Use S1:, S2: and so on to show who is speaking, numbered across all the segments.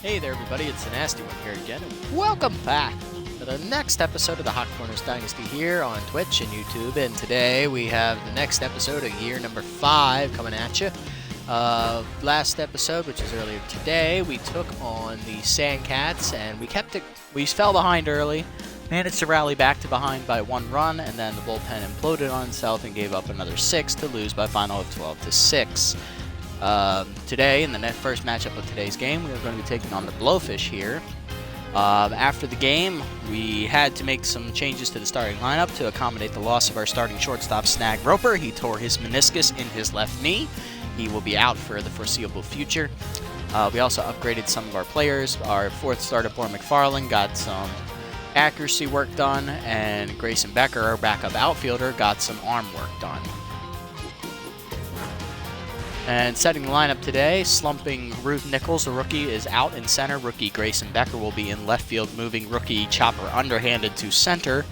S1: Hey there everybody, it's the Nasty One here again, and welcome back to the next episode of the Hot Corners Dynasty here on Twitch and YouTube. And today we have the next episode of year number 5 coming at you. Last episode, which is earlier today, we took on the Sandcats and we fell behind early, managed to rally back to behind by 1 run, and then the bullpen imploded on itself and gave up another 6 to lose by a final of 12-6. Today, in the first matchup of today's game, we are going to be taking on the Blowfish here. After the game, we had to make some changes to the starting lineup to accommodate the loss of our starting shortstop, Snag Roper. He tore his meniscus in his left knee. He will be out for the foreseeable future. We also upgraded some of our players. Our 4th starter, Bohr McFarland, got some accuracy work done, and Grayson Becker, our backup outfielder, got some arm work done. And setting the lineup today, slumping Ruth Nichols, the rookie, is out in center. Rookie Grayson Becker will be in left field, moving rookie Chopper underhanded to center.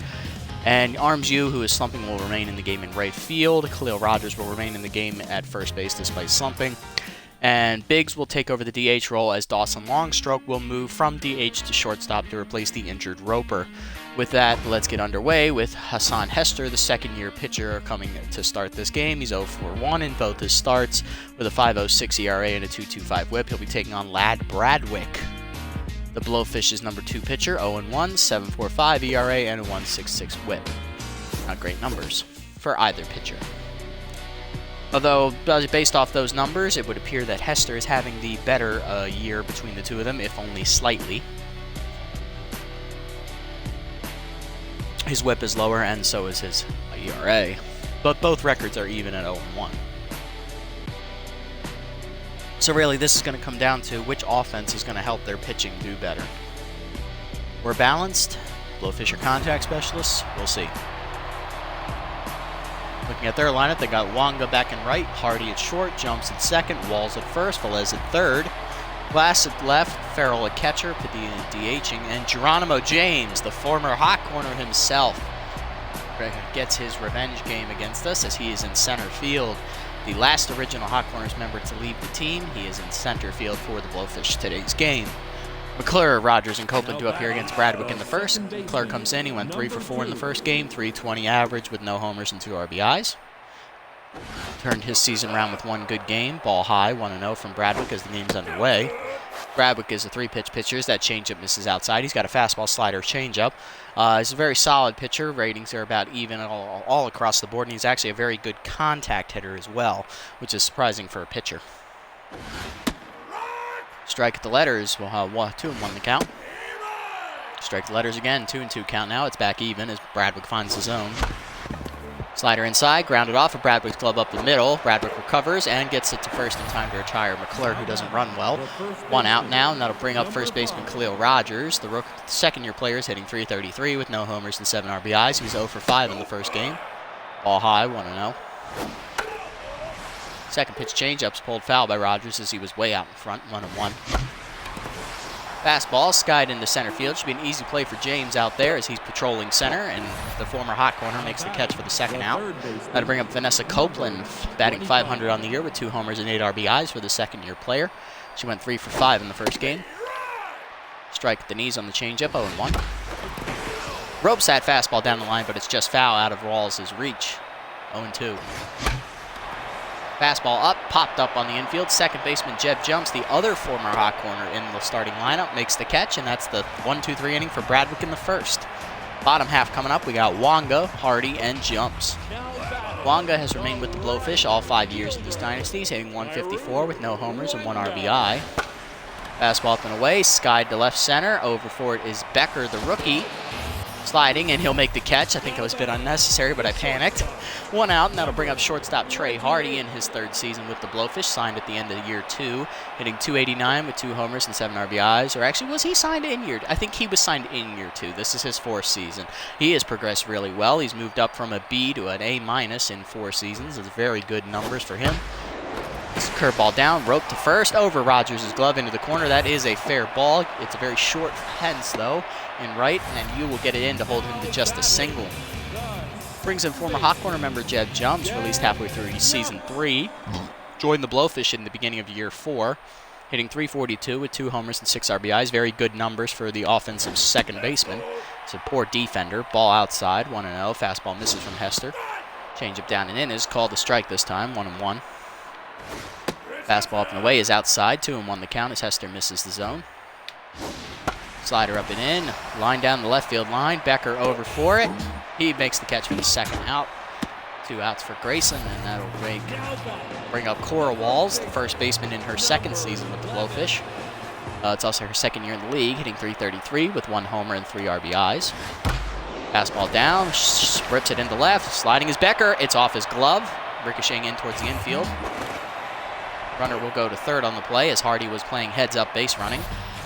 S1: And Arms U, who is slumping, will remain in the game in right field. Khalil Rogers will remain in the game at first base despite slumping. And Biggs will take over the DH role as Dawson Longstroke will move from DH to shortstop to replace the injured Roper. With that, let's get underway with Hassan Hester, the second-year pitcher, coming to start this game. He's 0-for-1 in both his starts with a 5.06 ERA and a 2.25 WHIP. He'll be taking on Lad Bradwick, the Blowfish's number 2 pitcher, 0-1, 7.45 ERA and a 1.66 WHIP. Not great numbers for either pitcher. Although, based off those numbers, it would appear that Hester is having the better year between the two of them, if only slightly. His WHIP is lower, and so is his ERA. But both records are even at 0-1. So really, this is going to come down to which offense is going to help their pitching do better. We're balanced. Blowfish are contact specialists. We'll see. Looking at their lineup, they got Wanga back in right, Hardy at short, Jumps at second, Walls at first, Velez at third, Glass at left, Farrell at catcher, Padilla DHing, and Geronimo James, the former hot corner himself, gets his revenge game against us as he is in center field. The last original Hot Corners member to leave the team, he is in center field for the Blowfish today's game. McClure, Rogers, and Copeland do up here against Bradwick in the first. McClure comes in, he went 3-for-4 in the first game, 320 average with no homers and 2 RBIs. Turned his season around with 1 good game, ball high, 1-0 from Bradwick as the game's underway. Bradwick is a 3-pitch pitcher. That changeup misses outside. He's got a fastball, slider, changeup. He's a very solid pitcher. Ratings are about even all across the board, and he's actually a very good contact hitter as well, which is surprising for a pitcher. Strike at the letters. We'll have 2-1 the count. Strike the letters again. 2-2 count now. It's back even as Bradwick finds the zone. Slider inside, grounded off of Bradwick's glove up the middle. Bradwick recovers and gets it to first in time to retire McClure, who doesn't run well. 1 out now, and that'll bring up first baseman Khalil Rogers. The second-year player is hitting .333 with no homers and 7 RBIs. He's 0-for-5 in the first game. Ball high, 1-0. Second pitch changeups pulled foul by Rogers as he was way out in front, 1-1. Fastball skied into center field. Should be an easy play for James out there as he's patrolling center, and the former hot corner makes the catch for the second out. That'll bring up Vanessa Copeland, batting .500 on the year with 2 homers and 8 RBIs for the second-year player. She went 3-for-5 in the first game. Strike at the knees on the changeup, 0-1. Ropes that fastball down the line, but it's just foul out of Rawls' reach, 0-2. Fastball up, popped up on the infield. Second baseman Jeb Jumps, the other former hot corner in the starting lineup, makes the catch, and that's the 1-2-3 inning for Bradwick in the first. Bottom half coming up, we got Wanga, Hardy, and Jumps. Wanga has remained with the Blowfish all 5 years of this dynasty. He's hitting .154 with no homers and 1 RBI. Fastball up and away, skied to left center. Over for it is Becker, the rookie. Sliding, and he'll make the catch. I think it was a bit unnecessary, but I panicked. 1 out, and that'll bring up shortstop Trey Hardy in his 3rd season with the Blowfish, signed at the end of year 2, hitting .289 with 2 homers and 7 RBIs. Or actually, was he signed in year? I think he was signed in year 2. This is his 4th season. He has progressed really well. He's moved up from a B to an A- in 4 seasons. It's very good numbers for him. Curveball down, rope to first, over Rogers' glove into the corner. That is a fair ball. It's a very short fence, though, in right, and you will get it in to hold him to just a single. Brings in former Hot Corner member Jeb Jumps, released halfway through season 3. Joined the Blowfish in the beginning of year 4. hitting .342 with 2 homers and 6 RBIs. Very good numbers for the offensive second baseman. It's a poor defender. Ball outside, 1-0. Fastball misses from Hester. Changeup down and in is called a strike this time, 1-1. Fastball up and away is outside, 2-1 the count as Hester misses the zone. Slider up and in, line down the left field line. Becker over for it. He makes the catch for the second out. 2 outs for Grayson, and that'll bring up Cora Walls, the first baseman in her second season with the Blowfish. It's also her second year in the league, hitting .333 with 1 homer and 3 RBIs. Fastball down, rips it into left, sliding is Becker. It's off his glove, ricocheting in towards the infield. Runner will go to third on the play as Hardy was playing heads-up base running.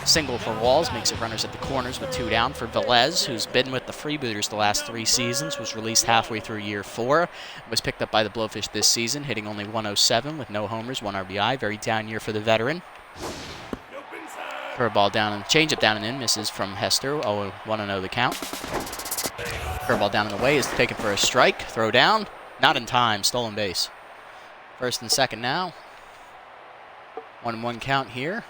S1: Single for Walls makes it runners at the corners with 2 down for Velez, who's been with the Freebooters the last 3 seasons, was released halfway through year 4, was picked up by the Blowfish this season, hitting only .107 with no homers, 1 RBI. Very down year for the veteran. Curveball down and changeup down and in, misses from Hester. 1-0 the count. Curveball down and away is taken for a strike. Throw down, not in time, stolen base. First and second now. 1-1 count here.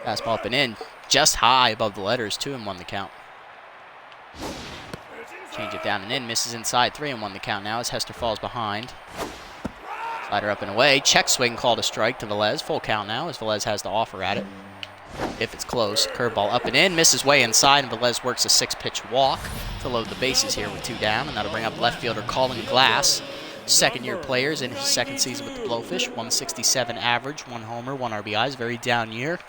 S1: Fastball up and in, just high above the letters, 2-1 the count. Change it down and in, misses inside, 3-1 the count now as Hester falls behind. Slider up and away, check swing called a strike to Velez. Full count now as Velez has to offer at it. If it's close, curveball up and in, misses way inside, and Velez works a 6-pitch walk to load the bases here with 2 down, and that'll bring up left fielder Colin Glass. Second-year players in his second season with the Blowfish, 167 average, 1 homer, 1 RBIs, very down year.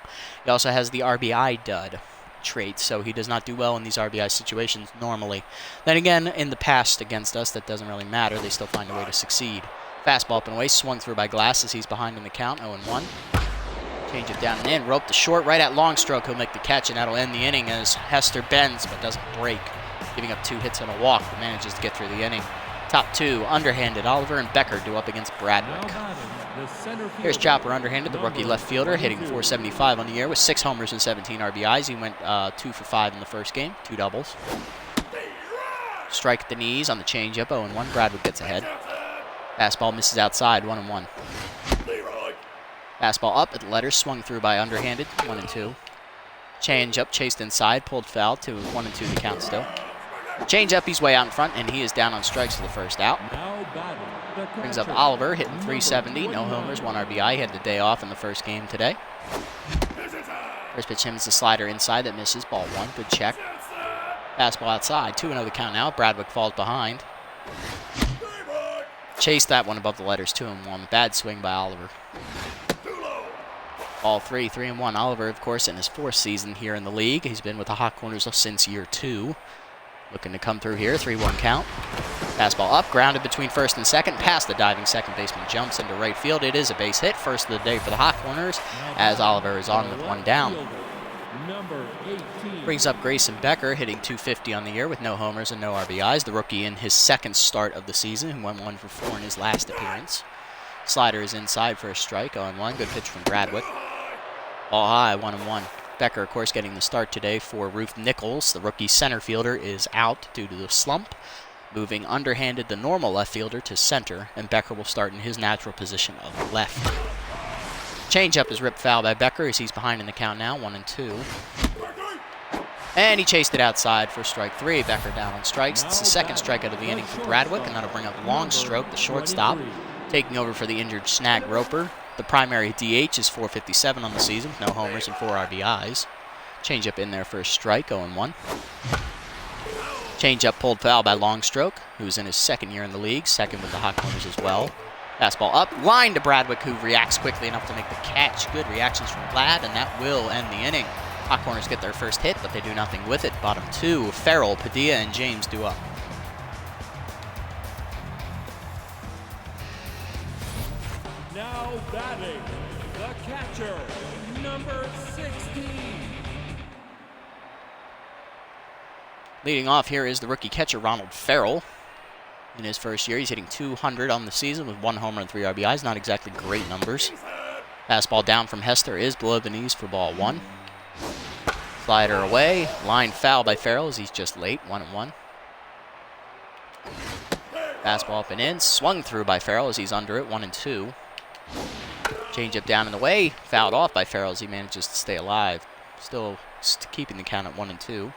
S1: He also has the RBI dud trait, so he does not do well in these RBI situations normally. Then again, in the past against us, that doesn't really matter. They still find a way to succeed. Fastball up and away, swung through by Glass as he's behind in the count, 0-1. Change it down and in, rope to short, right at long stroke. He'll make the catch, and that'll end the inning as Hester bends but doesn't break, giving up 2 hits and a walk, but manages to get through the inning. Top 2, underhanded. Oliver and Becker do up against Bradwick. Here's Chopper underhanded, the rookie left fielder, hitting .475 on the year with 6 homers and 17 RBIs. He went 2 for 5 in the first game, 2 doubles. Strike at the knees on the changeup, 0-1. Bradwick gets ahead. Fastball misses outside, 1-1. Fastball up at the letters, swung through by underhanded, 1-2. Changeup chased inside, pulled foul to 1-2 the count still. Change up, he's way out in front, and he is down on strikes for the first out. Brings up Oliver, hitting .370, no homers, 1 RBI. He had the day off in the first game today. First pitch him is the slider inside that misses, ball 1, good check. Fastball outside, 2-0 the count now. Bradwick falls behind. Chased that one above the letters, 2-1. Bad swing by Oliver. Ball 3, 3-1. Oliver, of course, in his 4th season here in the league. He's been with the Hot Corners since year 2. Looking to come through here, 3-1 count. Fastball up, grounded between first and second, past the diving second baseman, jumps into right field. It is a base hit, first of the day for the Hot Corners, as Oliver is on with 1 down. Brings up Grayson Becker, hitting .250 on the year with no homers and no RBIs. The rookie in his second start of the season, who went 1 for 4 in his last appearance. Slider is inside for a strike, 0-1. Good pitch from Bradwick. Ball high, 1-1. Becker, of course, getting the start today for Ruth Nichols. The rookie center fielder is out due to the slump, moving underhanded the normal left fielder to center, and Becker will start in his natural position of left. Changeup is ripped foul by Becker as he's behind in the count now, 1-2. And he chased it outside for strike 3. Becker down on strikes. It's the second strikeout of the inning for Bradwick, and that'll bring up Long Stroke, the shortstop, taking over for the injured Snag Roper. The primary DH is .457 on the season, with no homers and 4 RBIs. Changeup in there for a strike, 0-1. Changeup pulled foul by Longstroke, who's in his second year in the league, second with the Hot Corners as well. Fastball up, line to Bradwick, who reacts quickly enough to make the catch. Good reactions from Glad, and that will end the inning. Hot Corners get their first hit, but they do nothing with it. Bottom 2, Farrell, Padilla, and James do up.
S2: Now batting, the catcher, number 16.
S1: Leading off here is the rookie catcher, Ronald Farrell. In his first year, he's hitting .200 on the season with 1 homer and 3 RBIs. Not exactly great numbers. Fastball down from Hester is below the knees for ball 1. Slider away. Line foul by Farrell as he's just late, 1-1. Fastball up and in. Swung through by Farrell as he's under it, 1-2. Change up down in the way. Fouled off by Farrell as he manages to stay alive. Still keeping the count at 1-2.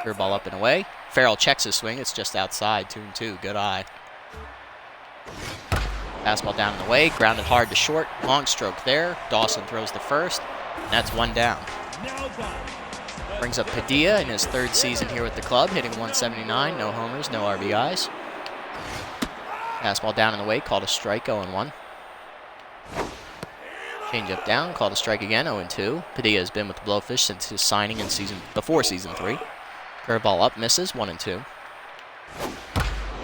S1: Curveball up and away. Farrell checks his swing. It's just outside. 2-2. Good eye. Fastball down in the way. Grounded hard to short. Long stroke there. Dawson throws the first. And that's one down. Brings up Padilla in his third season here with the club, hitting 179. No homers, no RBIs. Fastball down in the way. Called a strike. 0-1. Change up down. Called a strike again. 0-2. Padilla has been with the Blowfish since his signing in before season 3. Curveball up, misses, 1-2.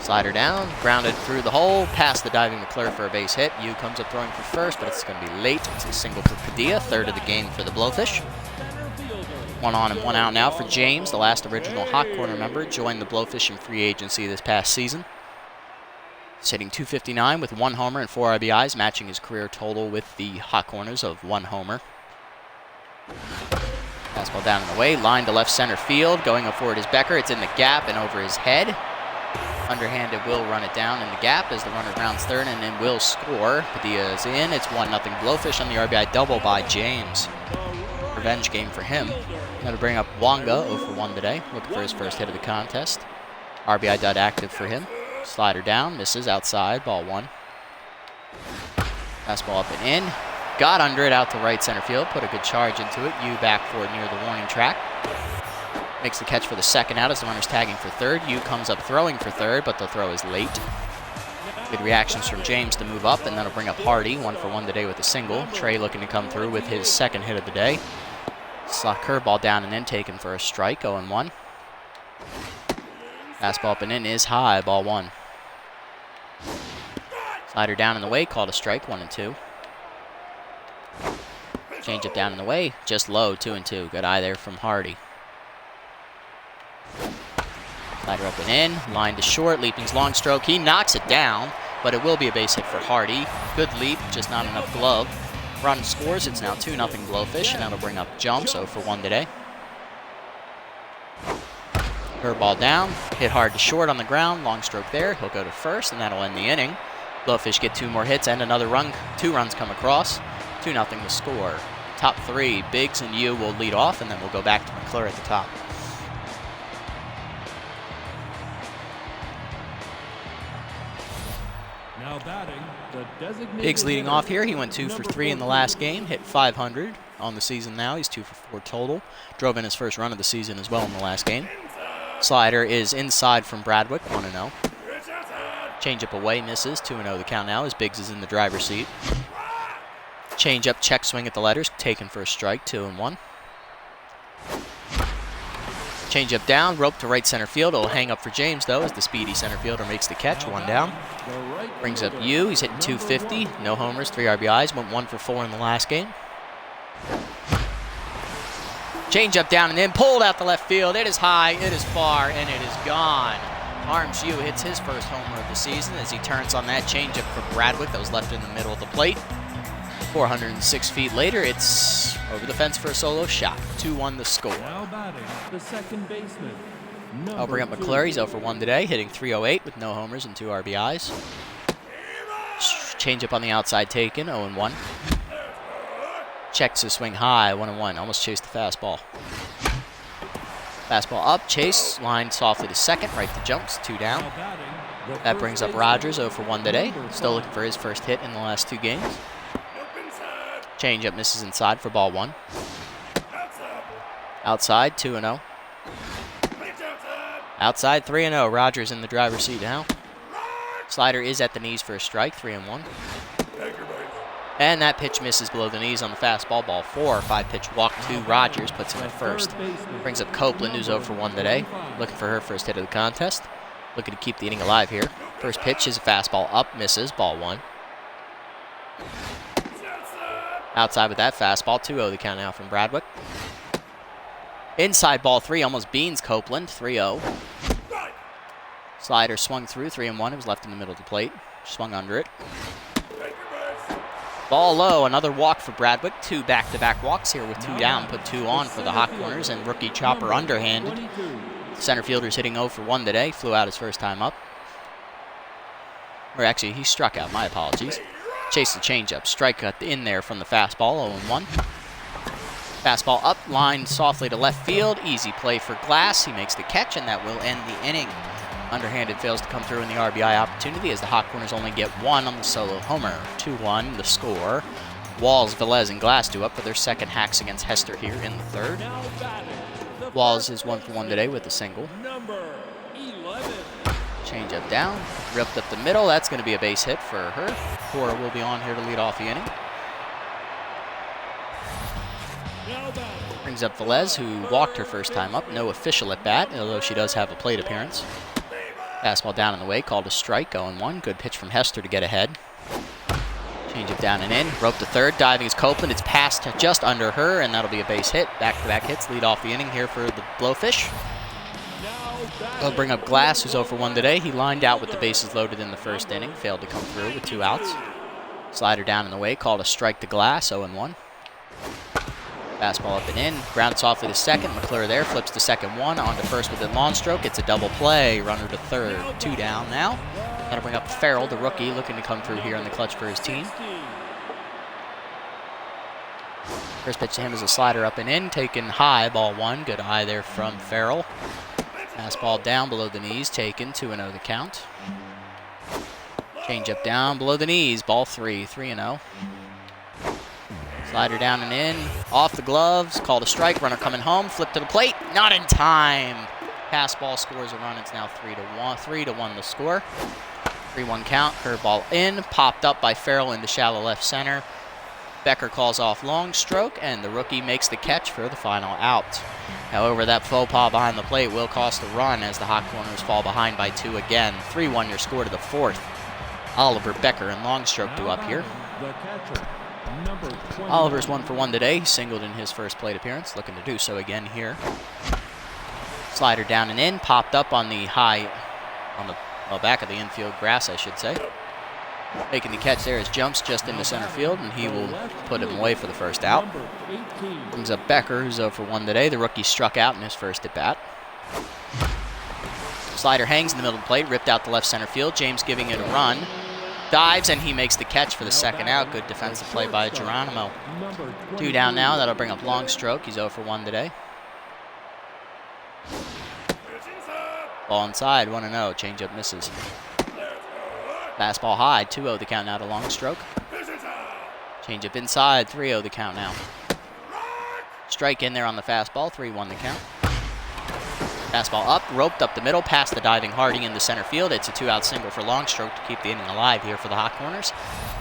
S1: Slider down, grounded through the hole, past the diving McClure for a base hit. Yu comes up throwing for first, but it's going to be late. It's a single for Padilla, third of the game for the Blowfish. 1 on and 1 out now for James, the last original Hot Corner member, joined the Blowfish in free agency this past season. He's hitting .259 with 1 homer and 4 RBIs, matching his career total with the Hot Corners of 1 homer. Fastball down in the way, line to left center field. Going up forward is Becker. It's in the gap and over his head. Underhanded will run it down in the gap as the runner grounds third and then will score. Padilla is in. It's 1-0 Blowfish on the RBI double by James. Revenge game for him. Going to bring up Wonga 0-for-1 today. Looking for his first hit of the contest. RBI dot active for him. Slider down, misses outside, ball 1. Fastball up and in. Got under it out to right center field, put a good charge into it. Yu back for it near the warning track. Makes the catch for the second out as the runner's tagging for third. Yu comes up throwing for third, but the throw is late. Good reactions from James to move up, and that'll bring up Hardy, 1-for-1 today with a single. Trey looking to come through with his second hit of the day. Slot curveball down and in, taken for a strike, 0-1. Fastball up and in is high, ball 1. Slider down in the way, called a strike, 1-2. Change it down in the way, just low, 2-2. Good eye there from Hardy. Slider up and in, line to short, leaping's long stroke. He knocks it down, but it will be a base hit for Hardy. Good leap, just not enough glove. Run scores, it's now 2-0 Blowfish, and that'll bring up Jumps, 0-for-1 today. Curveball down, hit hard to short on the ground, long stroke there. He'll go to first, and that'll end the inning. Blowfish get 2 more hits and another run. 2 runs come across. 2-0 to score. Top 3, Biggs and Yu will lead off, and then we'll go back to McClure at the top.
S2: Now batting, the designated
S1: Biggs leading off here. He went 2 for 3 in the last game, hit .500 on the season now. He's 2 for 4 total. Drove in his first run of the season as well in the last game. Slider is inside from Bradwick, 1-0. Change up away, misses, 2-0 the count now as Biggs is in the driver's seat. Change up, check swing at the letters, taken for a strike, 2-1. Change up down, rope to right center field. It'll hang up for James though as the speedy center fielder makes the catch, 1 down. Brings up Yu, he's hitting .250, no homers, 3 RBIs, went 1 for 4 in the last game. Change up down and in, pulled out the left field. It is high, it is far, and it is gone. Arms Yu hits his first homer of the season as he turns on that changeup for Bradwick that was left in the middle of the plate. 406 feet later, it's over the fence for a solo shot. 2-1 the score.
S2: Now batting, the second baseman.
S1: I'll bring up McClure. He's 0-for-1 today, hitting .308 with no homers and 2 RBIs. Change up on the outside taken, 0-1. Checks his swing high, 1-1. Almost chased the fastball. Fastball up, chase, line softly to second, right to Jumps, 2 down. That brings up Rogers, 0-for-1 today. Still looking for his first hit in the last 2 games. Change up misses inside for ball 1. Outside, 2-0. Outside, 3-0. Rogers in the driver's seat now. Slider is at the knees for a strike, 3-1. And that pitch misses below the knees on the fastball, ball 4. 5-pitch walk to Rogers, puts him at first. Brings up Copeland, who's 0-for-1 today. Looking for her first hit of the contest. Looking to keep the inning alive here. First pitch is a fastball up, misses, ball 1. Outside with that fastball, 2-0 the count now from Bradwick. Inside ball 3, almost beans Copeland, 3-0. Slider swung through, 3-1. It was left in the middle of the plate. Swung under it. Ball low, another walk for Bradwick. 2 back-to-back walks here with 2 down. Put 2 on for the Hot Corners, and rookie Chopper underhanded. Center fielder's hitting 0-for-1 today. Flew out his first time up. Or actually, he struck out. My apologies. chase the changeup. Strike cut in there from the fastball, 0-1. Fastball up, line softly to left field. Easy play for Glass. He makes the catch, and that will end the inning. Underhanded fails to come through in the RBI opportunity as the Hot Corners only get one on the solo homer. 2-1 the score. Walls, Velez, and Glass do up for their second hacks against Hester here in the third. Walls is 1 for 1 today with a single. Change up down, ripped up the middle. That's going to be a base hit for her. Cora will be on here to lead off the inning. Brings up Velez, who walked her first time up. No official at bat, although she does have a plate appearance. Fastball down and away, called a strike, 0-1. Good pitch from Hester to get ahead. Change it down and in. Rope to third. Diving is Copeland. It's passed just under her, and that'll be a base hit. Back-to-back hits lead off the inning here for the Blowfish. They'll bring up Glass, who's 0 for 1 today. He lined out with the bases loaded in the first inning. Failed to come through with 2 outs. Slider down and away. Called a strike to Glass. 0-1. Fastball up and in. Grounded softly to second. McClure there. Flips to second 1. On to first with a long stroke. It's a double play. Runner to third. 2 down now. That'll bring up Farrell, the rookie, looking to come through here in the clutch for his team. First pitch to him is a slider up and in, taken high, ball 1. Good eye there from Farrell. Fastball down below the knees, taken, 2-0 the count. Change up down below the knees, ball 3, 3-0. Slider down and in, off the gloves, called a strike, runner coming home, flip to the plate, not in time. Fastball scores a run, it's now 3-1, 3-1 the score. 3-1 count, curveball in, popped up by Farrell into shallow left center. Becker calls off long stroke, and the rookie makes the catch for the final out. However, that faux pas behind the plate will cost a run as the Hot Corners fall behind by 2 again. 3-1 your score to the 4th. Oliver, Becker, and long stroke do up here. Oliver's 1 for 1 today. He singled in his first plate appearance, looking to do so again here. Slider down and in, popped up on the high, on the back of the infield grass, I should say. Making the catch there is Jumps just into center field, and he will put him away for the first out. Brings up Becker, who's 0 for 1 today. The rookie struck out in his first at-bat. Slider hangs in the middle of the plate, ripped out the left center field. James giving it a run. Dives, and he makes the catch for the second out. Good defensive play by Geronimo. 2 down now. That'll bring up long stroke. He's 0 for 1 today. Ball inside, 1-0. Changeup misses. Fastball high, 2-0 the count now to long stroke. Changeup inside, 3-0 the count now. Strike in there on the fastball, 3-1 the count. Fastball up, roped up the middle, past the diving Harding into center field. It's a 2-out single for long stroke to keep the inning alive here for the Hot Corners,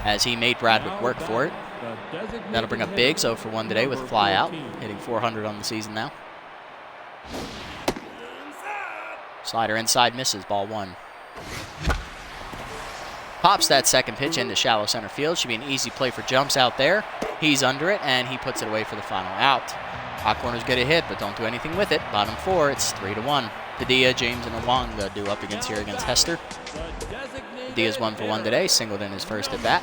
S1: as he made Bradwick work for it. That'll bring up Biggs, 0 for 1 today with a fly out, hitting 400 on the season now. Slider inside, misses, ball 1. Pops that second pitch into shallow center field. Should be an easy play for Jumps out there. He's under it, and he puts it away for the final out. Hot Corners get a hit, but don't do anything with it. Bottom 4, it's 3-1. Padilla, James, and Awanga do up against Hester. Padilla's 1 for 1 today, singled in his first at-bat.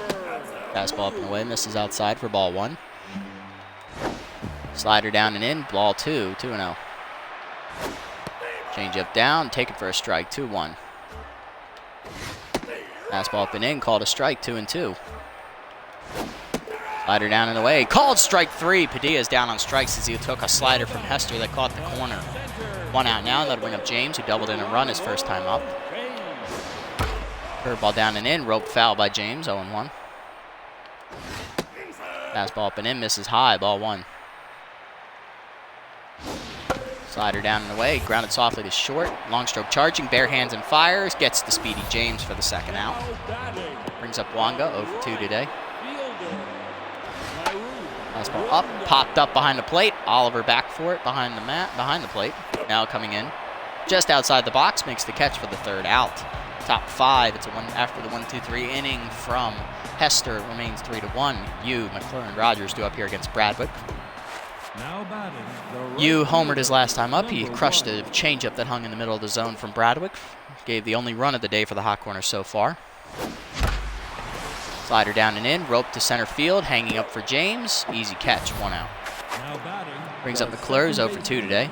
S1: Fastball up and away, misses outside for ball 1. Slider down and in, ball 2, 2-0. Change up down, taken for a strike, 2-1. Fastball up and in, called a strike, 2-2. Slider down and away, called strike 3. Padilla's down on strikes as he took a slider from Hester that caught the corner. 1 out now, that'll bring up James, who doubled in a run his first time up. Curveball down and in, rope foul by James, 0-1. Fastball up and in, misses high, ball 1. Slider down and away, grounded softly to short. Long stroke charging, bare hands and fires. Gets the speedy James for the second out. Brings up Wanga, 0 for 2 today. Fastball up, popped up behind the plate. Oliver back for it behind the plate. Now coming in just outside the box, makes the catch for the third out. Top 5, it's a one after the 1-2-3 inning from Hester. It remains 3-1. McClure, and Rogers do up here against Bradwick. Yu homered his last time up. He crushed a changeup that hung in the middle of the zone from Bradwick. Gave the only run of the day for the Hot Corners so far. Slider down and in, rope to center field, hanging up for James. Easy catch, 1 out. Brings up McClure, who's 0 for 2 today.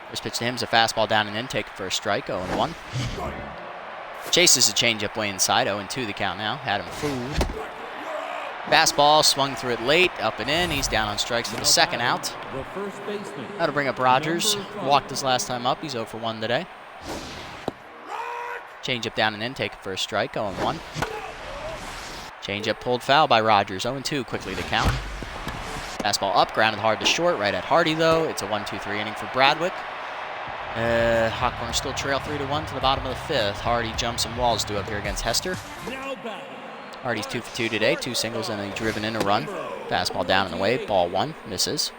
S1: First pitch to him is a fastball down and in, taken for a strike, 0-1. Chases a changeup way inside. 0-2 the count now. Had him fooled. Fastball swung through it late, up and in. He's down on strikes for the second out.
S2: The first baseman.
S1: That'll bring up Rogers.
S2: Number 5.
S1: Walked his last time up. He's 0 for 1 today. Changeup down and in, take it for a strike. 0-1. Changeup pulled foul by Rogers. 0-2 quickly to count. Fastball up, grounded hard to short, right at Hardy though. It's a 1-2-3 inning for Bradwick. Hot Corners still trail 3-1 to the bottom of the fifth. Hardy jumps and walls due up here against Hester.
S2: Now batting.
S1: Hardy's 2 for 2 today, 2 singles and a driven in a run. Fastball down and away, ball 1, misses.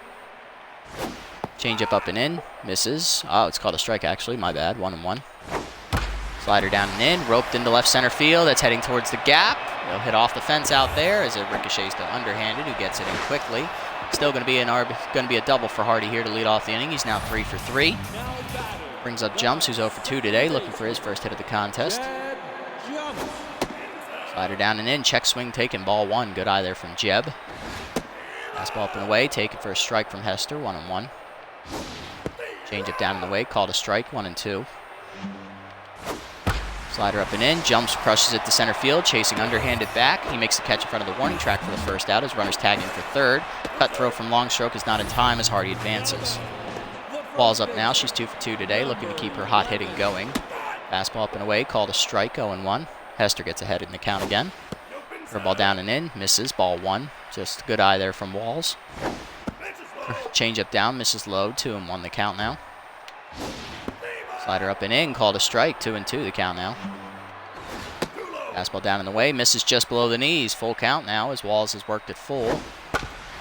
S1: Changeup up and in, misses. Oh, it's called a strike actually, my bad, 1-1. Slider down and in, roped into left center field. That's heading towards the gap. It'll hit off the fence out there as it ricochets to underhanded, who gets it in quickly. Still going to be a double for Hardy here to lead off the inning. He's now 3 for 3. Brings up Jumps, who's 0 for 2 today, looking for his first hit of the contest. Slider down and in, check swing taken, ball 1. Good eye there from Jeb. Fastball up and away, taken for a strike from Hester, 1-1. Change it down and away, called a strike, 1-2. Slider up and in, Jumps, crushes it to center field, chasing underhanded back. He makes the catch in front of the warning track for the first out as runners tag in for third. Cut throw from long stroke is not in time as Hardy advances. Ball's up now, she's 2 for 2 today, looking to keep her hot hitting going. Fastball up and away, called a strike, 0-1. Hester gets ahead in the count again. Curveball down and in, misses, ball 1. Just good eye there from Walls. Change up down, misses low, 2-1 the count now. Slider up and in, called a strike, 2-2 the count now. Fastball down and away, misses just below the knees, full count now as Walls has worked it full.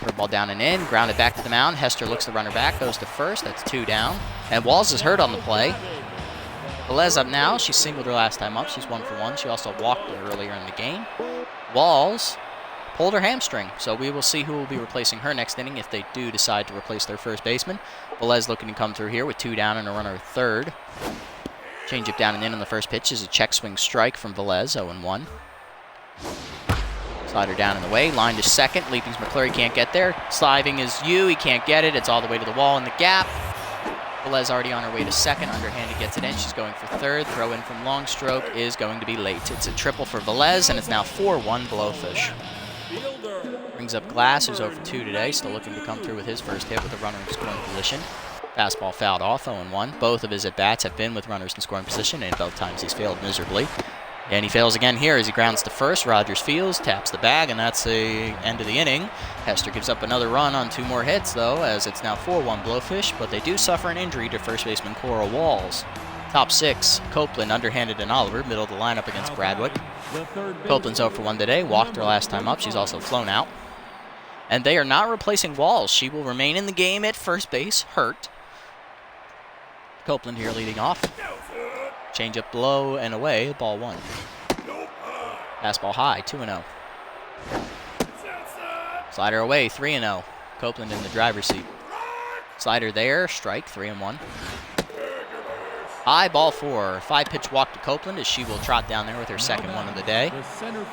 S1: Curveball down and in, grounded back to the mound. Hester looks the runner back, goes to first, that's 2 down. And Walls is hurt on the play. Velez up now, she singled her last time up, she's 1 for 1. She also walked her earlier in the game. Walls pulled her hamstring, so we will see who will be replacing her next inning if they do decide to replace their first baseman. Velez looking to come through here with 2 down and a runner at third. Change it down and in on the first pitch is a check swing strike from Velez, 0-1. Slider down and away, line to second. Leaping's McClure can't get there. Sliding is he can't get it. It's all the way to the wall in the gap. Velez already on her way to second. Underhanded gets it in. She's going for third. Throw in from long stroke is going to be late. It's a triple for Velez, and it's now 4-1 Blowfish. Brings up Glass, who's 0 for 2 today, still looking to come through with his first hit with a runner in scoring position. Fastball fouled off, 0-1. Both of his at-bats have been with runners in scoring position, and both times he's failed miserably. And he fails again here as he grounds to first. Rogers fields, taps the bag, and that's the end of the inning. Hester gives up another run on 2 more hits, though, as it's now 4-1 Blowfish, but they do suffer an injury to first baseman Cora Walls. Top 6, Copeland, underhanded, and Oliver, middle of the lineup against Bradwick. Copeland's 0 for 1 today, walked her last time up. She's also flown out. And they are not replacing Walls. She will remain in the game at first base, hurt. Copeland here leading off. Change up low and away, ball 1. Fastball high, 2-0. Slider away, 3-0. Copeland in the driver's seat. Slider there, strike, 3-1. High, ball 4. 5-pitch walk to Copeland as she will trot down there with her second one of the day.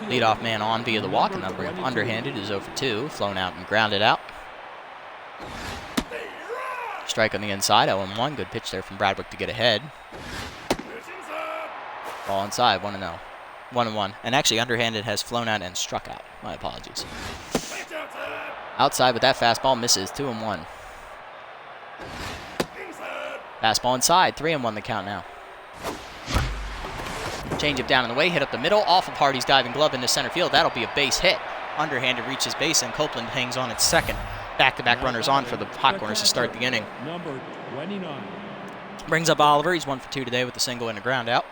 S1: Leadoff man on via the walk, and that'll bring up underhanded, is 0 for 2. Flown out and grounded out. Strike on the inside, 0-1. Good pitch there from Bradwick to get ahead. Ball inside, 1-0. 1-1. And actually, underhanded has flown out and struck out. My apologies. Outside with that fastball, misses, 2-1. Fastball inside, 3-1 the count now. Change up down in the way, hit up the middle, off of Hardy's diving glove into center field. That'll be a base hit. Underhanded reaches base, and Copeland hangs on at second. Back-to-back runners on for the Hot Corners to start the inning.
S2: Number 29.
S1: Brings up Oliver. He's 1 for 2 today with a single and a ground out.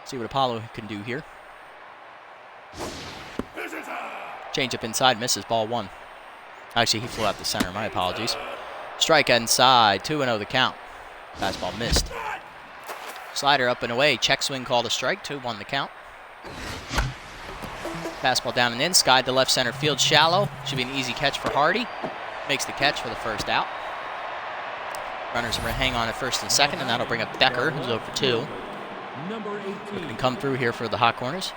S1: See what Apollo can do here. Change up inside, misses, ball 1. Actually, he flew out the center. My apologies. Strike inside, 2-0 the count. Fastball missed. Slider up and away. Check swing called a strike. 2-1 the count. Fastball down and in. Skied to left center field shallow. Should be an easy catch for Hardy. Makes the catch for the first out. Runners are going to hang on at first and second, and that'll bring up Becker, who's 0 for 2.
S2: Number 18.
S1: Looking to come through here for the Hot Corners.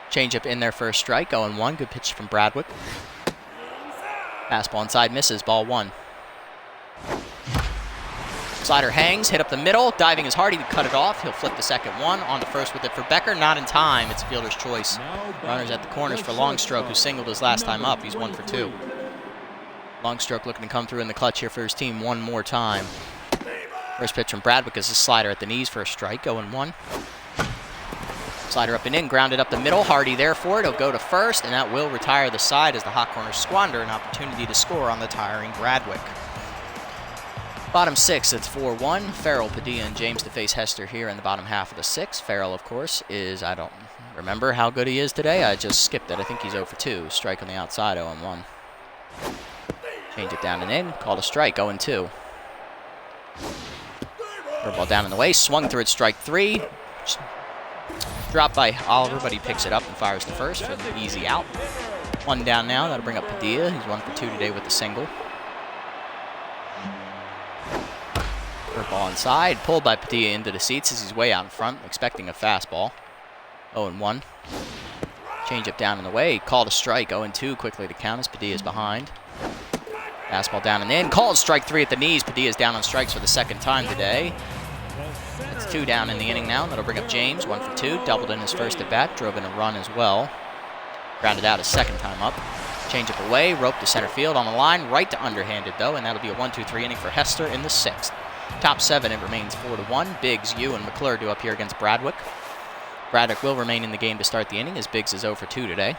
S1: Change up in there for a strike. 0-1. Good pitch from Bradwick. Fastball inside misses. Ball 1. Slider hangs, hit up the middle, diving is Hardy to cut it off. He'll flip the second one, on to first with it for Becker, not in time. It's fielder's choice. Runners at the corners for Longstroke, who singled his last time up. He's 1 for 2. Longstroke looking to come through in the clutch here for his team one more time. First pitch from Bradwick is a slider at the knees for a strike, 0-1. Slider up and in, grounded up the middle. Hardy there for it. He'll go to first, and that will retire the side as the hot corners squander an opportunity to score on the tiring Bradwick. Bottom 6, it's 4-1. Farrell, Padilla, and James to face Hester here in the bottom half of the 6th. Farrell, of course, is, I don't remember how good he is today. I just skipped it. I think he's 0 for 2. Strike on the outside, 0-1. Change it down and in. Called a strike, 0-2. Curveball down in the way. Swung through it, strike 3. Dropped by Oliver, but he picks it up and fires the first for an easy out. 1 down now. That'll bring up Padilla. He's 1 for 2 today with a single. Curveball inside, pulled by Padilla into the seats as he's way out in front, expecting a fastball. 0-1. Changeup down in the way, called a strike. 0-2 quickly to count as Padilla's behind. Fastball down and in, called strike 3 at the knees. Padilla's down on strikes for the second time today. That's 2 down in the inning now. That'll bring up James, 1 for 2. Doubled in his first at bat, drove in a run as well. Grounded out his second time up. Changeup away, rope to center field on the line, right to underhanded though, and that'll be a 1-2-3 inning for Hester in the 6th. Top 7, it remains 4-1. Biggs, Yu, and McClure do up here against Bradwick. Bradwick will remain in the game to start the inning as Biggs is 0 for 2 today.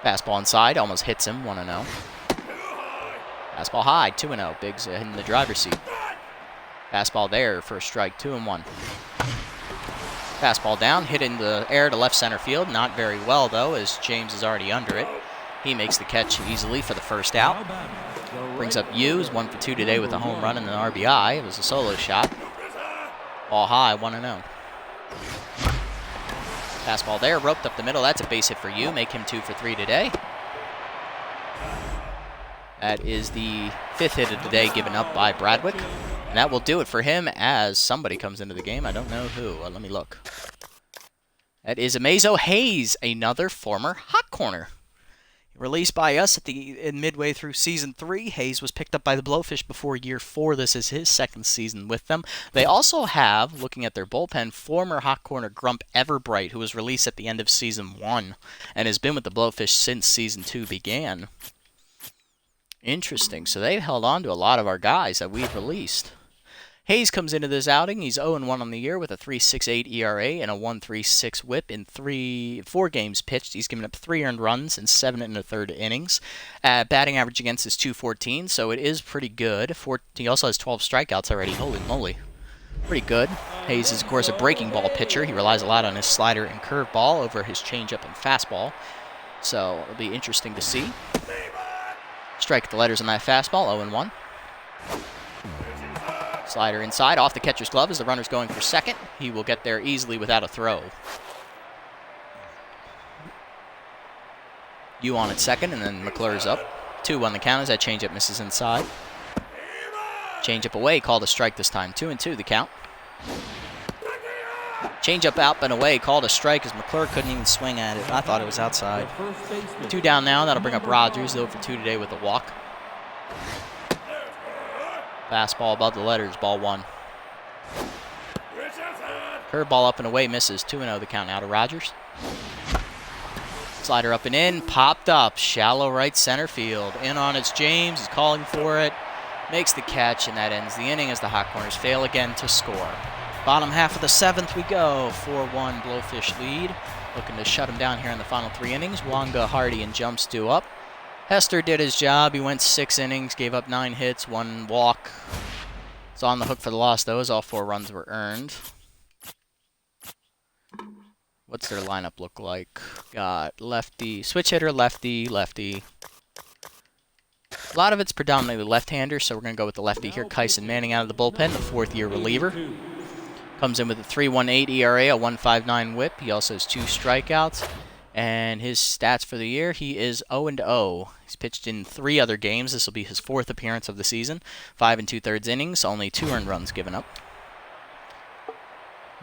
S1: Fastball inside, almost hits him, 1-0. Fastball high, 2-0. Biggs in the driver's seat. Fastball there for a strike, 2-1. Fastball down, hit in the air to left center field. Not very well, though, as James is already under it. He makes the catch easily for the first out. Brings up Hughes, 1 for 2 today with a home run and an RBI. It was a solo shot. Ball high, 1-0. Fastball there, roped up the middle. That's a base hit for you. Make him 2 for 3 today. That is the 5th hit of the day given up by Bradwick. And that will do it for him as somebody comes into the game. I don't know who. Let me look. That is Amazo Hayes, another former hot corner. Released by us midway through Season 3, Hayes was picked up by the Blowfish before Year 4. This is his 2nd season with them. They also have, looking at their bullpen, former hot corner Grump Everbright, who was released at the end of Season 1 and has been with the Blowfish since Season 2 began. Interesting. So they've held on to a lot of our guys that we've released. Hayes comes into this outing. He's 0-1 on the year with a 3.68 ERA and a 1.36 WHIP in 4 games pitched. He's given up 3 earned runs in 7 1/3 innings. Batting average against is .214, so it is pretty good. He also has 12 strikeouts already. Holy moly. Pretty good. Hayes is, of course, a breaking ball pitcher. He relies a lot on his slider and curveball over his changeup and fastball. So it'll be interesting to see. Strike the letters on that fastball, 0-1. Slider inside, off the catcher's glove as the runner's going for second. He will get there easily without a throw. Yu on at second, and then McClure's up. 2 on the count as that changeup misses inside. Changeup away, called a strike this time. 2-2 the count. Changeup out and away, called a strike as McClure couldn't even swing at it. I thought it was outside. 2 down now, that'll bring up Rogers, 0 for 2 today with a walk. Fastball above the letters, ball 1. Curveball up and away, misses. 2-0 the count now to Rogers. Slider up and in, popped up, shallow right center field. In on it's James, he's calling for it, makes the catch, and that ends the inning as the hot corners fail again to score. Bottom half of the 7th we go, 4-1 Blowfish lead. Looking to shut him down here in the final 3 innings. Wonga, Hardy, and Jumps due up. Hester did his job. He went 6 innings, gave up 9 hits, 1 walk. He's on the hook for the loss, though, as all 4 runs were earned. What's their lineup look like? Got lefty, switch hitter, lefty, lefty. A lot of it's predominantly left-hander, so we're going to go with the lefty here. Kyson Manning out of the bullpen, the 4th-year reliever. Comes in with a 3.18 ERA, a 1.59 WHIP. He also has 2 strikeouts. And his stats for the year, he is 0-0. He's pitched in 3 other games. This will be his 4th appearance of the season. 5 2/3 innings, only 2 earned runs given up.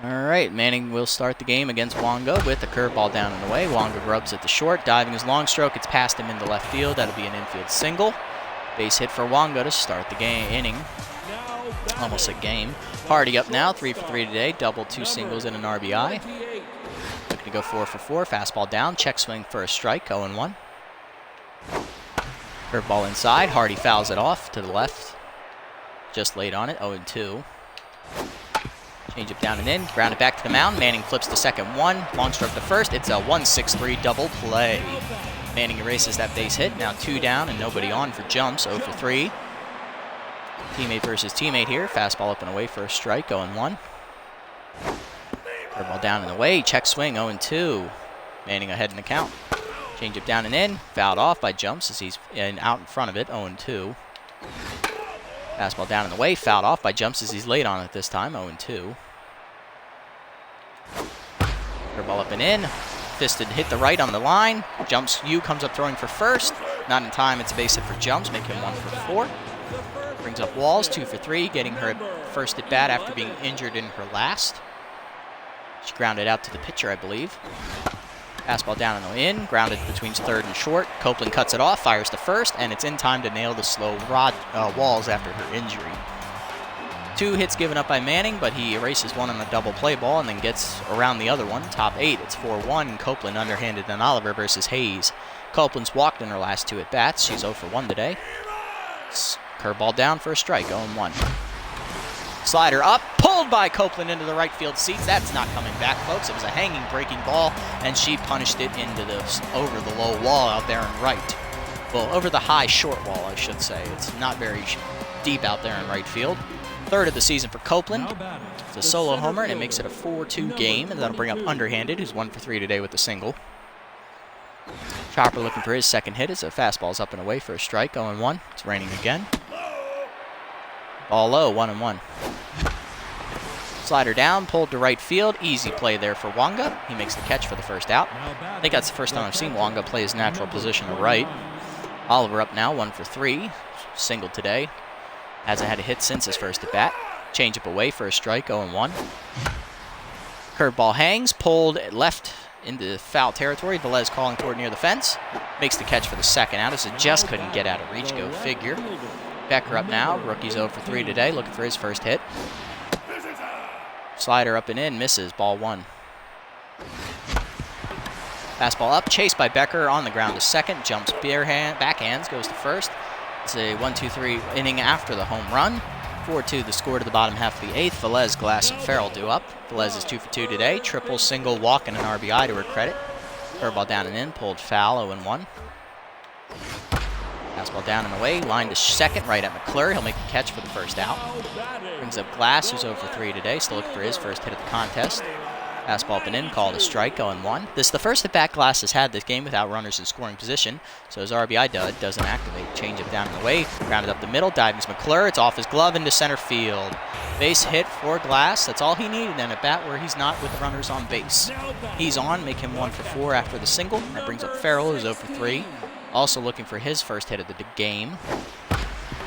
S1: All right, Manning will start the game against Wonga with a curveball down and away. Wonga grubs at the short, diving his long stroke. It's past him into left field. That'll be an infield single. Base hit for Wonga to start the inning. Almost a game. Hardy up now, 3 for 3 today. Double, 2 singles, and an RBI. Looking to go 4 for 4. Fastball down. Check swing for a strike. 0-1. Curveball inside. Hardy fouls it off to the left. Just laid on it. 0-2. Change it down and in. Ground it back to the mound. Manning flips to second 1. Long stroke to first. It's a 1-6-3 double play. Manning erases that base hit. Now 2 down and nobody on for jumps. 0 for 3. Teammate versus teammate here. Fastball up and away for a strike. 0-1. Curveball down and away. Check swing. 0-2. Manning ahead in the count. Change it down and in. Fouled off by jumps as he's out in front of it. 0-2. Fastball down and away. Fouled off by jumps as he's late on it this time. 0-2. Curveball up and in. Fisted hit the right on the line. Jumps U comes up throwing for first. Not in time. It's a base hit for jumps. Make him 1 for 4. Brings up Walls, 2 for 3, getting her first at bat after being injured in her last. She grounded out to the pitcher, I believe. Fastball down and in, grounded between third and short. Copeland cuts it off, fires to first, and it's in time to nail the slow Walls after her injury. 2 hits given up by Manning, but he erases one on the double play ball and then gets around the other one. Top 8, it's 4-1. Copeland underhanded than Oliver versus Hayes. Copeland's walked in her last 2 at bats. She's 0 for 1 today. Curveball down for a strike, 0-1. Slider up, pulled by Copeland into the right field seats. That's not coming back, folks. It was a hanging, breaking ball, and she punished it into over the low wall out there in right. Well, over the high, short wall, I should say. It's not very deep out there in right field. Third of the season for Copeland. It's a solo homer, and it makes it a 4-2 game, and that'll bring up Underhanded, who's 1 for 3 today with a single. Chopper looking for his second hit as a fastball's up and away for a strike, 0-1. It's raining again. Ball low, 1-1. Slider down, pulled to right field. Easy play there for Wanga. He makes the catch for the first out. I think that's the first time I've seen Wanga play his natural position to right. Oliver up now, 1 for 3. Single today. Hasn't had a hit since his first at bat. Change up away for a strike, 0-1. Curveball hangs, pulled left into foul territory. Velez calling toward near the fence. Makes the catch for the second out as it just couldn't get out of reach. Go figure. Becker up now. Rookie's 0 for 3 today, looking for his first hit. Slider up and in, misses. Ball 1. Fastball up, chased by Becker on the ground to second. Jumps backhands, goes to first. It's a 1-2-3 inning after the home run. 4-2 the score to the bottom half of the 8th. Velez, Glass, and Farrell due up. Velez is 2 for 2 today. Triple, single, walk, and an RBI to her credit. Curveball down and in, pulled foul, 0-1. Fastball down and away, line to second, right at McClure. He'll make the catch for the first out. Brings up Glass, who's 0 for 3 today, still looking for his first hit of the contest. Fastball up and in, called a strike, 0-1. This is the first at-bat Glass has had this game without runners in scoring position, so his RBI doesn't activate. Change up down and away, grounded up the middle, divings McClure. It's off his glove into center field. Base hit for Glass. That's all he needed in a bat where he's not with runners on base. He's on, make him 1 for 4 after the single. That brings up Farrell, who's 0 for 3. Also looking for his first hit of the game.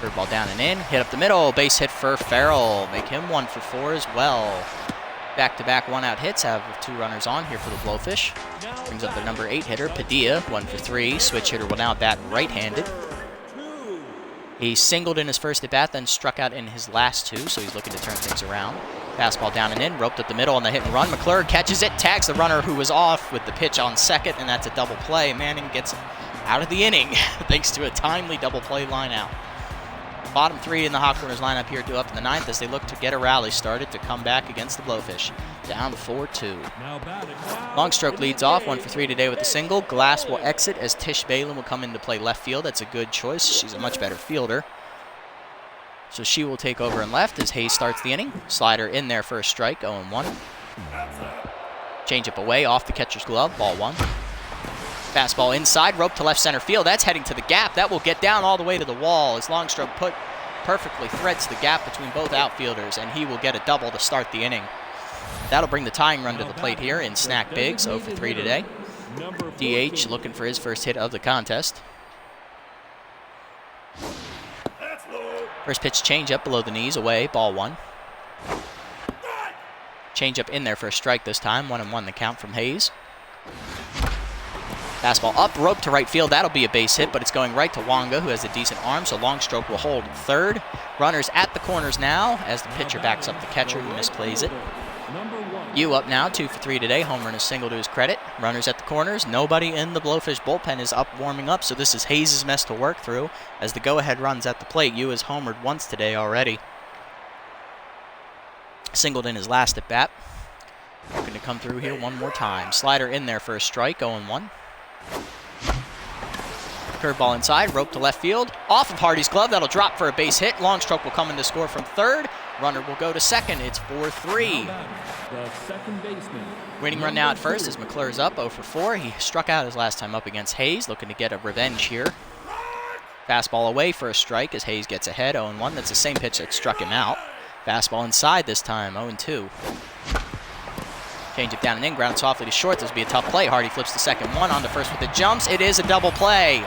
S1: Curveball down and in, hit up the middle, base hit for Farrell. Make him 1 for 4 as well. Back-to-back one-out hits have 2 runners on here for the Blowfish. Brings up their number 8 hitter, Padilla, 1 for 3. Switch hitter will now bat right-handed. He singled in his first at-bat, then struck out in his last 2, so he's looking to turn things around. Fastball down and in, roped up the middle on the hit and run. McClure catches it, tags the runner who was off with the pitch on second, and that's a double play. Manning gets out of the inning thanks to a timely double play line out. Bottom 3 in the Hawk Corners lineup here due up in the 9th as they look to get a rally started to come back against the Blowfish. Down 4-2. Long stroke leads off, 1 for 3 today with a single. Glass will exit as Tish Balin will come in to play left field. That's a good choice. She's a much better fielder. So she will take over in left as Hayes starts the inning. Slider in there for a strike, 0-1. Change up away off the catcher's glove, ball 1. Fastball inside, rope to left center field. That's heading to the gap. That will get down all the way to the wall as long stroke perfectly threads the gap between both outfielders, and he will get a double to start the inning. That'll bring the tying run to the plate here in Snack Biggs, 0 for 3 today. DH looking for his first hit of the contest. First pitch changeup below the knees, away, ball 1. Changeup in there for a strike this time, 1-1 the count from Hayes. Fastball up, rope to right field. That'll be a base hit, but it's going right to Wonga, who has a decent arm, so long stroke will hold third. Runners at the corners now as the pitcher backs up the catcher who misplays it. Yu up now, 2 for 3 today. Homer and a single to his credit. Runners at the corners. Nobody in the Blowfish bullpen is up warming up, so this is Hayes' mess to work through as the go-ahead runs at the plate. Yu has homered once today already. Singled in his last at bat. Looking to come through here one more time. Slider in there for a strike, 0-1. Curveball inside, rope to left field. Off of Hardy's glove, that'll drop for a base hit. Long stroke will come in to score from third. Runner will go to second. It's 4-3.
S2: The second baseman.
S1: Winning run now at first as McClure's up 0 for 4. He struck out his last time up against Hayes, looking to get a revenge here. Fastball away for a strike as Hayes gets ahead, 0-1. That's the same pitch that struck him out. Fastball inside this time, 0-2. Change it down and in, ground softly to short. This will be a tough play. Hardy flips the second one, on to first with the jumps. It is a double play.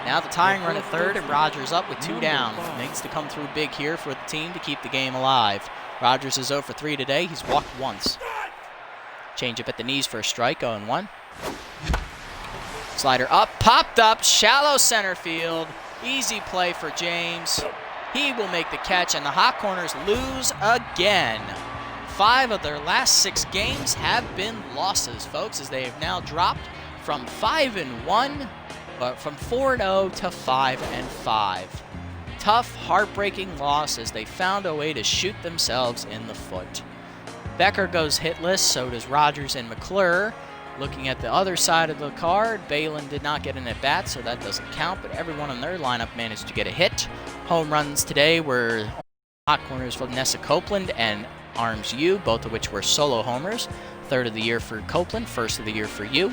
S1: Now the tying run at third, and Rogers up with 2 down. Needs to come through big here for the team to keep the game alive. Rogers is 0 for 3 today. He's walked once. Change up at the knees for a strike, 0-1. Slider up, popped up, shallow center field. Easy play for James. He will make the catch, and the Hot Corners lose again. 5 of their last 6 games have been losses, folks, as they have now dropped from 5-1, but from 4-0 to 5-5. Tough, heartbreaking loss as they found a way to shoot themselves in the foot. Becker goes hitless, so does Rogers and McClure. Looking at the other side of the card, Balin did not get an at-bat, so that doesn't count, but everyone in their lineup managed to get a hit. Home runs today were Hot Corners from Nessa Copeland and Arms Yu, both of which were solo homers. Third of the year for Copeland, first of the year for Yu.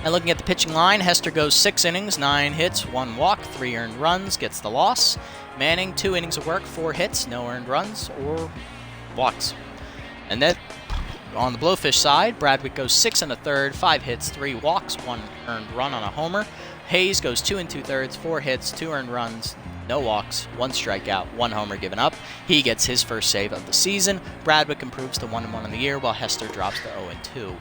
S1: And looking at the pitching line, Hester goes 6 innings, 9 hits, 1 walk, 3 earned runs, gets the loss. Manning, 2 innings of work, 4 hits, no earned runs or walks. And then on the Blowfish side, Bradwick goes 6 1/3, 5 hits, 3 walks, 1 earned run on a homer. Hayes goes 2 2/3, 4 hits, 2 earned runs, no walks, 1 strikeout, 1 homer given up. He gets his first save of the season. Bradwick improves to 1-1 in the year, while Hester drops to 0-2.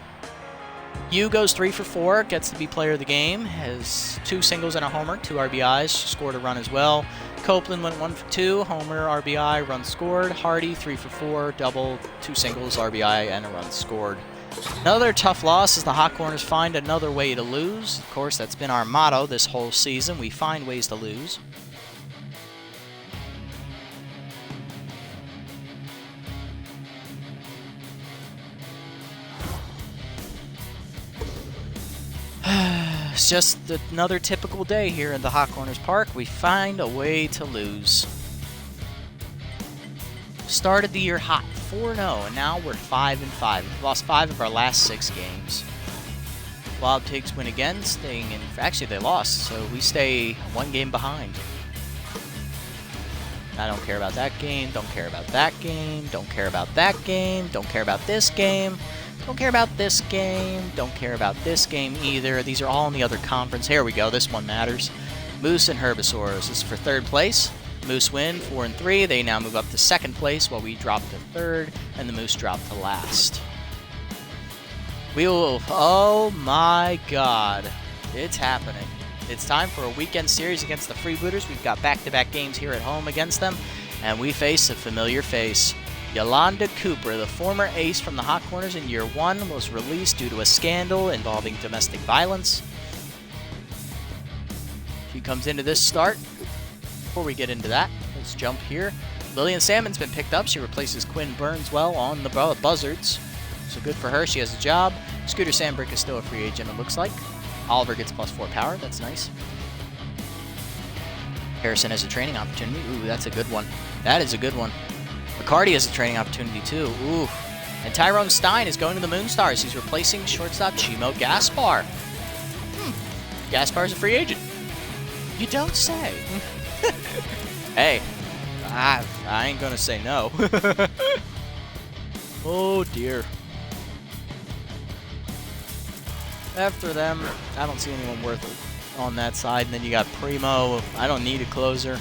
S1: Yu goes 3 for 4, gets to be player of the game, has 2 singles and a homer, 2 RBIs, scored a run as well. Copeland went 1 for 2, homer, RBI, run scored. Hardy 3 for 4, double, 2 singles, RBI, and a run scored. Another tough loss as the Hot Corners find another way to lose. Of course, that's been our motto this whole season. We find ways to lose. It's just another typical day here at the Hot Corners Park. We find a way to lose. Started the year hot, 4-0, and now we're 5-5. We've lost 5 of our last 6 games. Wild Pigs win again, staying in. Actually, they lost, so we stay 1 game behind. I don't care about that game, don't care about that game, don't care about that game, don't care about this game. Don't care about this game. Don't care about this game either. These are all in the other conference. Here we go. This one matters. Moose and Herbisaurs. This is for 3rd place. Moose win 4-3. They now move up to 2nd place while we drop to 3rd, and the Moose drop to last. We will. Oh my God. It's happening. It's time for a weekend series against the Freebooters. We've got back-to-back games here at home against them, and we face a familiar face. Yolanda Cooper, the former ace from the Hot Corners in year 1, was released due to a scandal involving domestic violence. She comes into this start. Before we get into that, let's jump here. Lillian Salmon's been picked up. She replaces Quinn Burnswell on the Buzzards. So good for her. She has a job. Scooter Sandbrick is still a free agent, it looks like. Oliver gets +4 power. That's nice. Harrison has a training opportunity. Ooh, that's a good one. That is a good one. McCarty has a training opportunity too. Ooh. And Tyrone Stein is going to the Moonstars. He's replacing shortstop Chimo Gaspar. Gaspar's a free agent. You don't say. Hey, I ain't gonna say no. Oh dear. After them, I don't see anyone worth it on that side. And then you got Primo. I don't need a closer.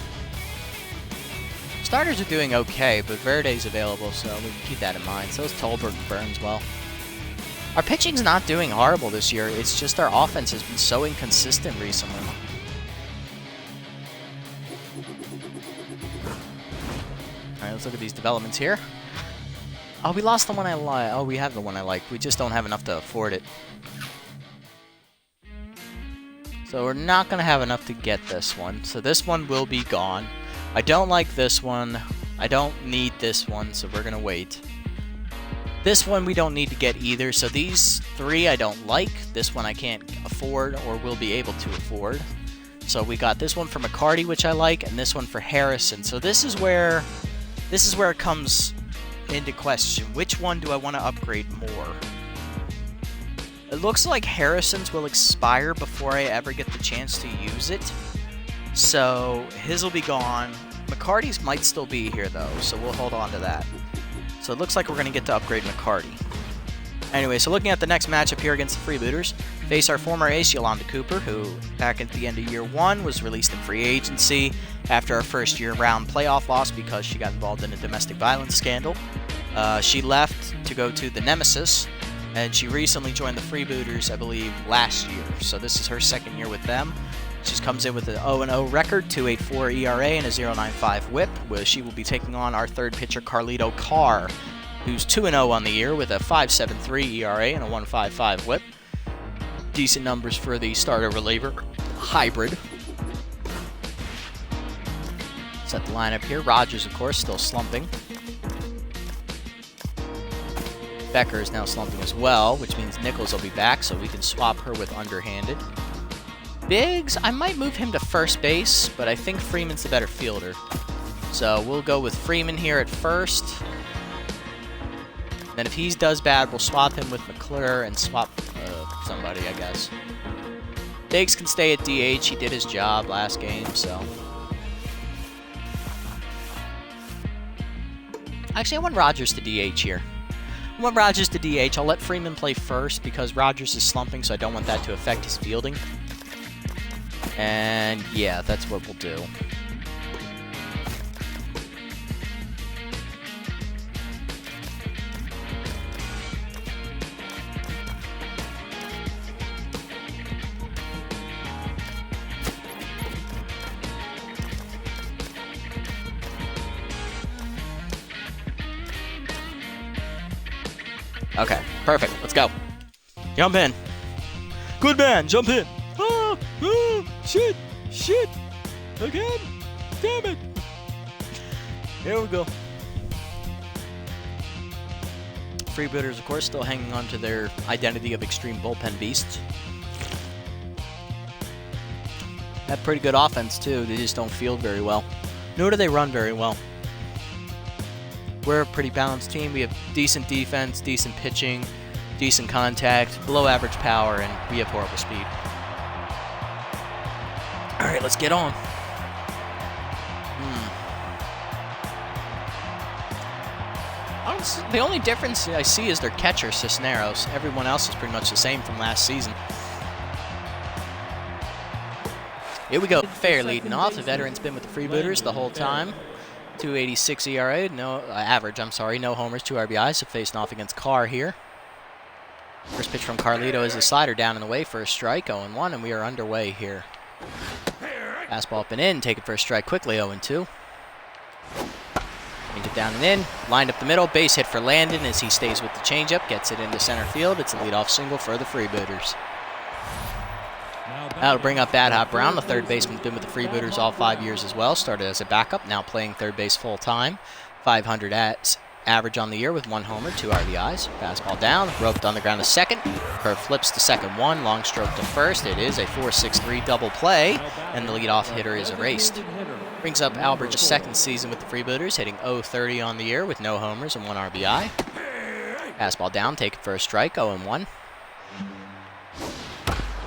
S1: Starters are doing okay, but Verde's available, so we can keep that in mind. So is Tolbert and Burns well. Our pitching's not doing horrible this year. It's just our offense has been so inconsistent recently. All right, let's look at these developments here. Oh, we lost the one I like. Oh, we have the one I like. We just don't have enough to afford it. So we're not going to have enough to get this one. So this one will be gone. I don't like this one. I don't need this one, so we're going to wait. This one we don't need to get either. So these three I don't like. This one I can't afford or will be able to afford. So we got this one for McCarty, which I like, and this one for Harrison. So this is where it comes into question. Which one do I want to upgrade more? It looks like Harrison's will expire before I ever get the chance to use it. So his will be gone. McCarty's might still be here though, so we'll hold on to that. So it looks like we're going to get to upgrade McCarty. Anyway, so looking at the next matchup here against the Freebooters, face our former ace Yolanda Cooper, who back at the end of year 1 was released in free agency after our first year round playoff loss because she got involved in a domestic violence scandal. She left to go to the Nemesis, and she recently joined the Freebooters, I believe, last year. So this is her second year with them. She comes in with an 0-0 record, 2.84 ERA, and a 0.95 whip, where she will be taking on our third pitcher, Carlito Carr, who's 2-0 on the year with a 5.73 ERA and a 1.55 whip. Decent numbers for the starter-reliever hybrid. Set the lineup here. Rogers, of course, still slumping. Becker is now slumping as well, which means Nichols will be back, so we can swap her with underhanded. Biggs, I might move him to first base, but I think Freeman's the better fielder. So we'll go with Freeman here at first. Then if he does bad, we'll swap him with McClure and swap somebody, I guess. Biggs can stay at DH. He did his job last game, so. Actually, I want Rogers to DH here. I want Rogers to DH. I'll let Freeman play first because Rogers is slumping, so I don't want that to affect his fielding. And yeah, that's what we'll do. Okay, perfect. Let's go. Jump in. Good man, jump in. Ah, shit, again. Damn it. Here we go. Freebooters, of course, still hanging on to their identity of extreme bullpen beasts. Have pretty good offense, too. They just don't field very well. Nor do they run very well. We're a pretty balanced team. We have decent defense, decent pitching, decent contact, below average power, and we have horrible speed. All right, let's get on. Honestly, the only difference I see is their catcher, Cisneros. Everyone else is pretty much the same from last season. Here we go. Fair leading off. The veteran's been with the Freebooters the whole time. 2.86 ERA, average, no homers, 2 RBIs, so facing off against Carr here. First pitch from Carlito is a slider down and away for a strike, 0-1, and we are underway here. Fastball up and in, take it for a strike quickly, 0-2. Change it down and in, lined up the middle, base hit for Landon as he stays with the changeup, gets it into center field. It's a leadoff single for the Freebooters. That'll bring up Bad Hot Brown, the third baseman, been with the Freebooters all 5 years as well. Started as a backup, now playing third base full time. 500 at average on the year with 1 homer, 2 RBIs. Fastball down, roped on the ground to second. Curve flips to second 1, long stroke to first. It is a 4-6-3 double play, and the leadoff hitter is erased. Brings up Albert's second season with the Freebooters, hitting .030 on the year with no homers and 1 RBI. Fastball down, take it for a strike, 0-1.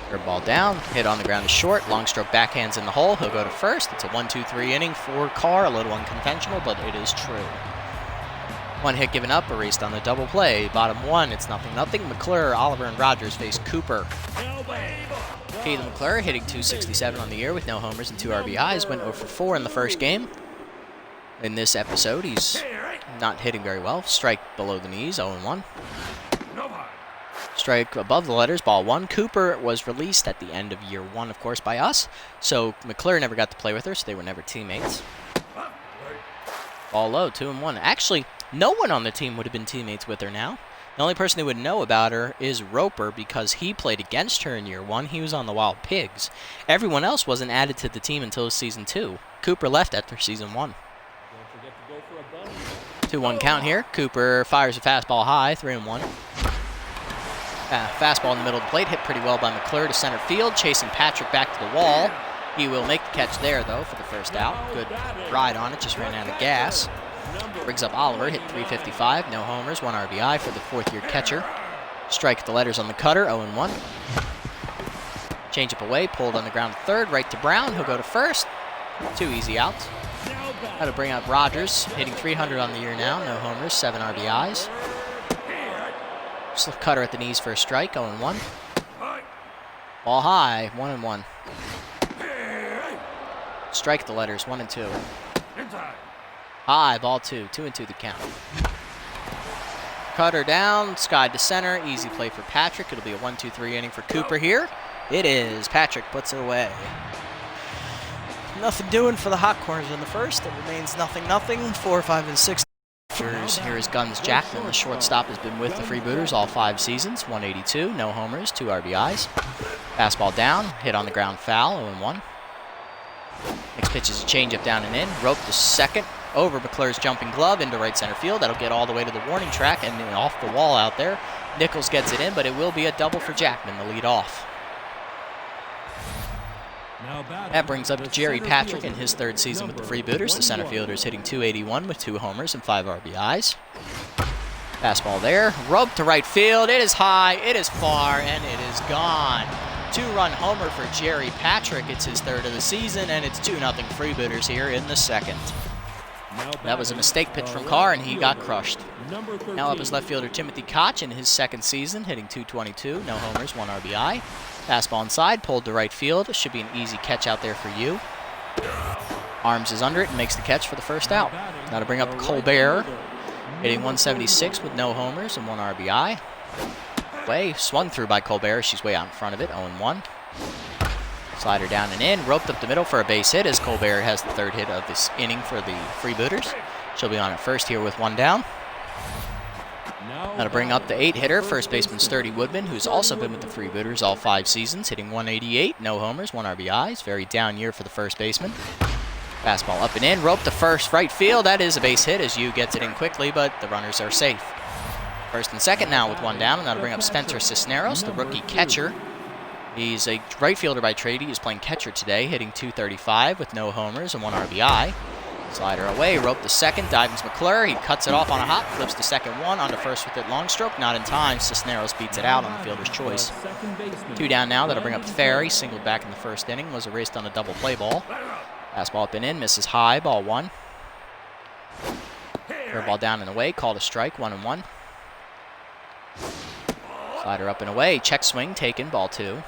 S1: Curveball down, hit on the ground to short, long stroke backhands in the hole, he'll go to first. It's a 1-2-3 inning for Carr, a little unconventional, but it is true. 1 hit given up, erased on the double play. Bottom 1, it's 0-0. McClure, Oliver, and Rogers face Cooper. Caden McClure hitting .267 on the year with no homers and 2 RBIs, went 0-4 in the first game. In this episode, he's not hitting very well. Strike below the knees, 0-1. Strike above the letters, ball 1. Cooper was released at the end of year 1, of course, by us. So McClure never got to play with her, so they were never teammates. Ball low, 2-1. Actually, no one on the team would have been teammates with her now. The only person who would know about her is Roper because he played against her in year 1. He was on the Wild Pigs. Everyone else wasn't added to the team until season 2. Cooper left after season 1. 2-1 count here. Cooper fires a fastball high, 3-1. Fastball in the middle of the plate, hit pretty well by McClure to center field, chasing Patrick back to the wall. He will make the catch there, though, for the first out. Good ride on it, just ran out of gas. Brings up Oliver, hit .355, no homers, 1 RBI for the fourth-year catcher. Strike at the letters on the cutter, 0-1. Change up away, pulled on the ground to third, right to Brown. He'll go to first. 2 easy outs. That'll bring up Rogers, hitting .300 on the year now, no homers, 7 RBIs. Cutter at the knees for a strike, 0-1. Ball high, 1-1. Strike the letters, 1-2. High, ball 2, 2-2 the count. Cutter down, skied to center, easy play for Patrick. It'll be a 1-2-3 inning for Cooper here. It is. Patrick puts it away. Nothing doing for the hot corners in the first. It remains 0-0. 4, 5, and 6. Here is Guns Jackman. The shortstop has been with the Freebooters all 5 seasons. 182, no homers, 2 RBIs. Fastball down, hit on the ground foul, 0-1. Next pitch is a changeup down and in. Rope to second, over McClure's jumping glove into right center field. That'll get all the way to the warning track and then off the wall out there. Nichols gets it in, but it will be a double for Jackman, the lead off. That brings up Jerry Patrick in his 3rd season with the Freebooters. The center fielder is hitting .281 with 2 homers and 5 RBIs. Fastball there. Rope to right field. It is high, it is far, and it is gone. 2-run homer for Jerry Patrick. It's his 3rd of the season, and it's 2-0 Freebooters here in the 2nd. That was a mistake pitch from Carr, and he got crushed. Now up is left fielder Timothy Koch in his 2nd season, hitting .222, no homers, 1 RBI. Fastball inside, pulled to right field. It should be an easy catch out there for you. Arms is under it and makes the catch for the first out. Now to bring up Colbert, hitting .176 with no homers and 1 RBI. Way swung through by Colbert. She's way out in front of it, 0-1. Slider down and in, roped up the middle for a base hit as Colbert has the 3rd hit of this inning for the Freebooters. She'll be on at first here with 1 down. Now to bring up the 8-hitter, first baseman Sturdy Woodman, who's also been with the Freebooters all 5 seasons, hitting .188, no homers, 1 RBIs. Very down year for the first baseman. Fastball up and in, rope to first, right field. That is a base hit as Yu gets it in quickly, but the runners are safe. First and second now with 1 down, and that'll bring up Spencer Cisneros, the rookie catcher. He's a right fielder by trade. He is playing catcher today, hitting .235 with no homers and 1 RBI. Slider away, rope to second, divings McClure. He cuts it off on a hop, flips to second 1, onto first with it long stroke. Not in time. Cisneros beats it out on the fielder's choice. 2 down now. That'll bring up Ferry. Singled back in the first inning. Was erased on a double play ball. Fastball up and in. Misses high. Ball 1. Curveball down and away. Called a strike. 1-1. Slider up and away. Check swing taken. Ball 2.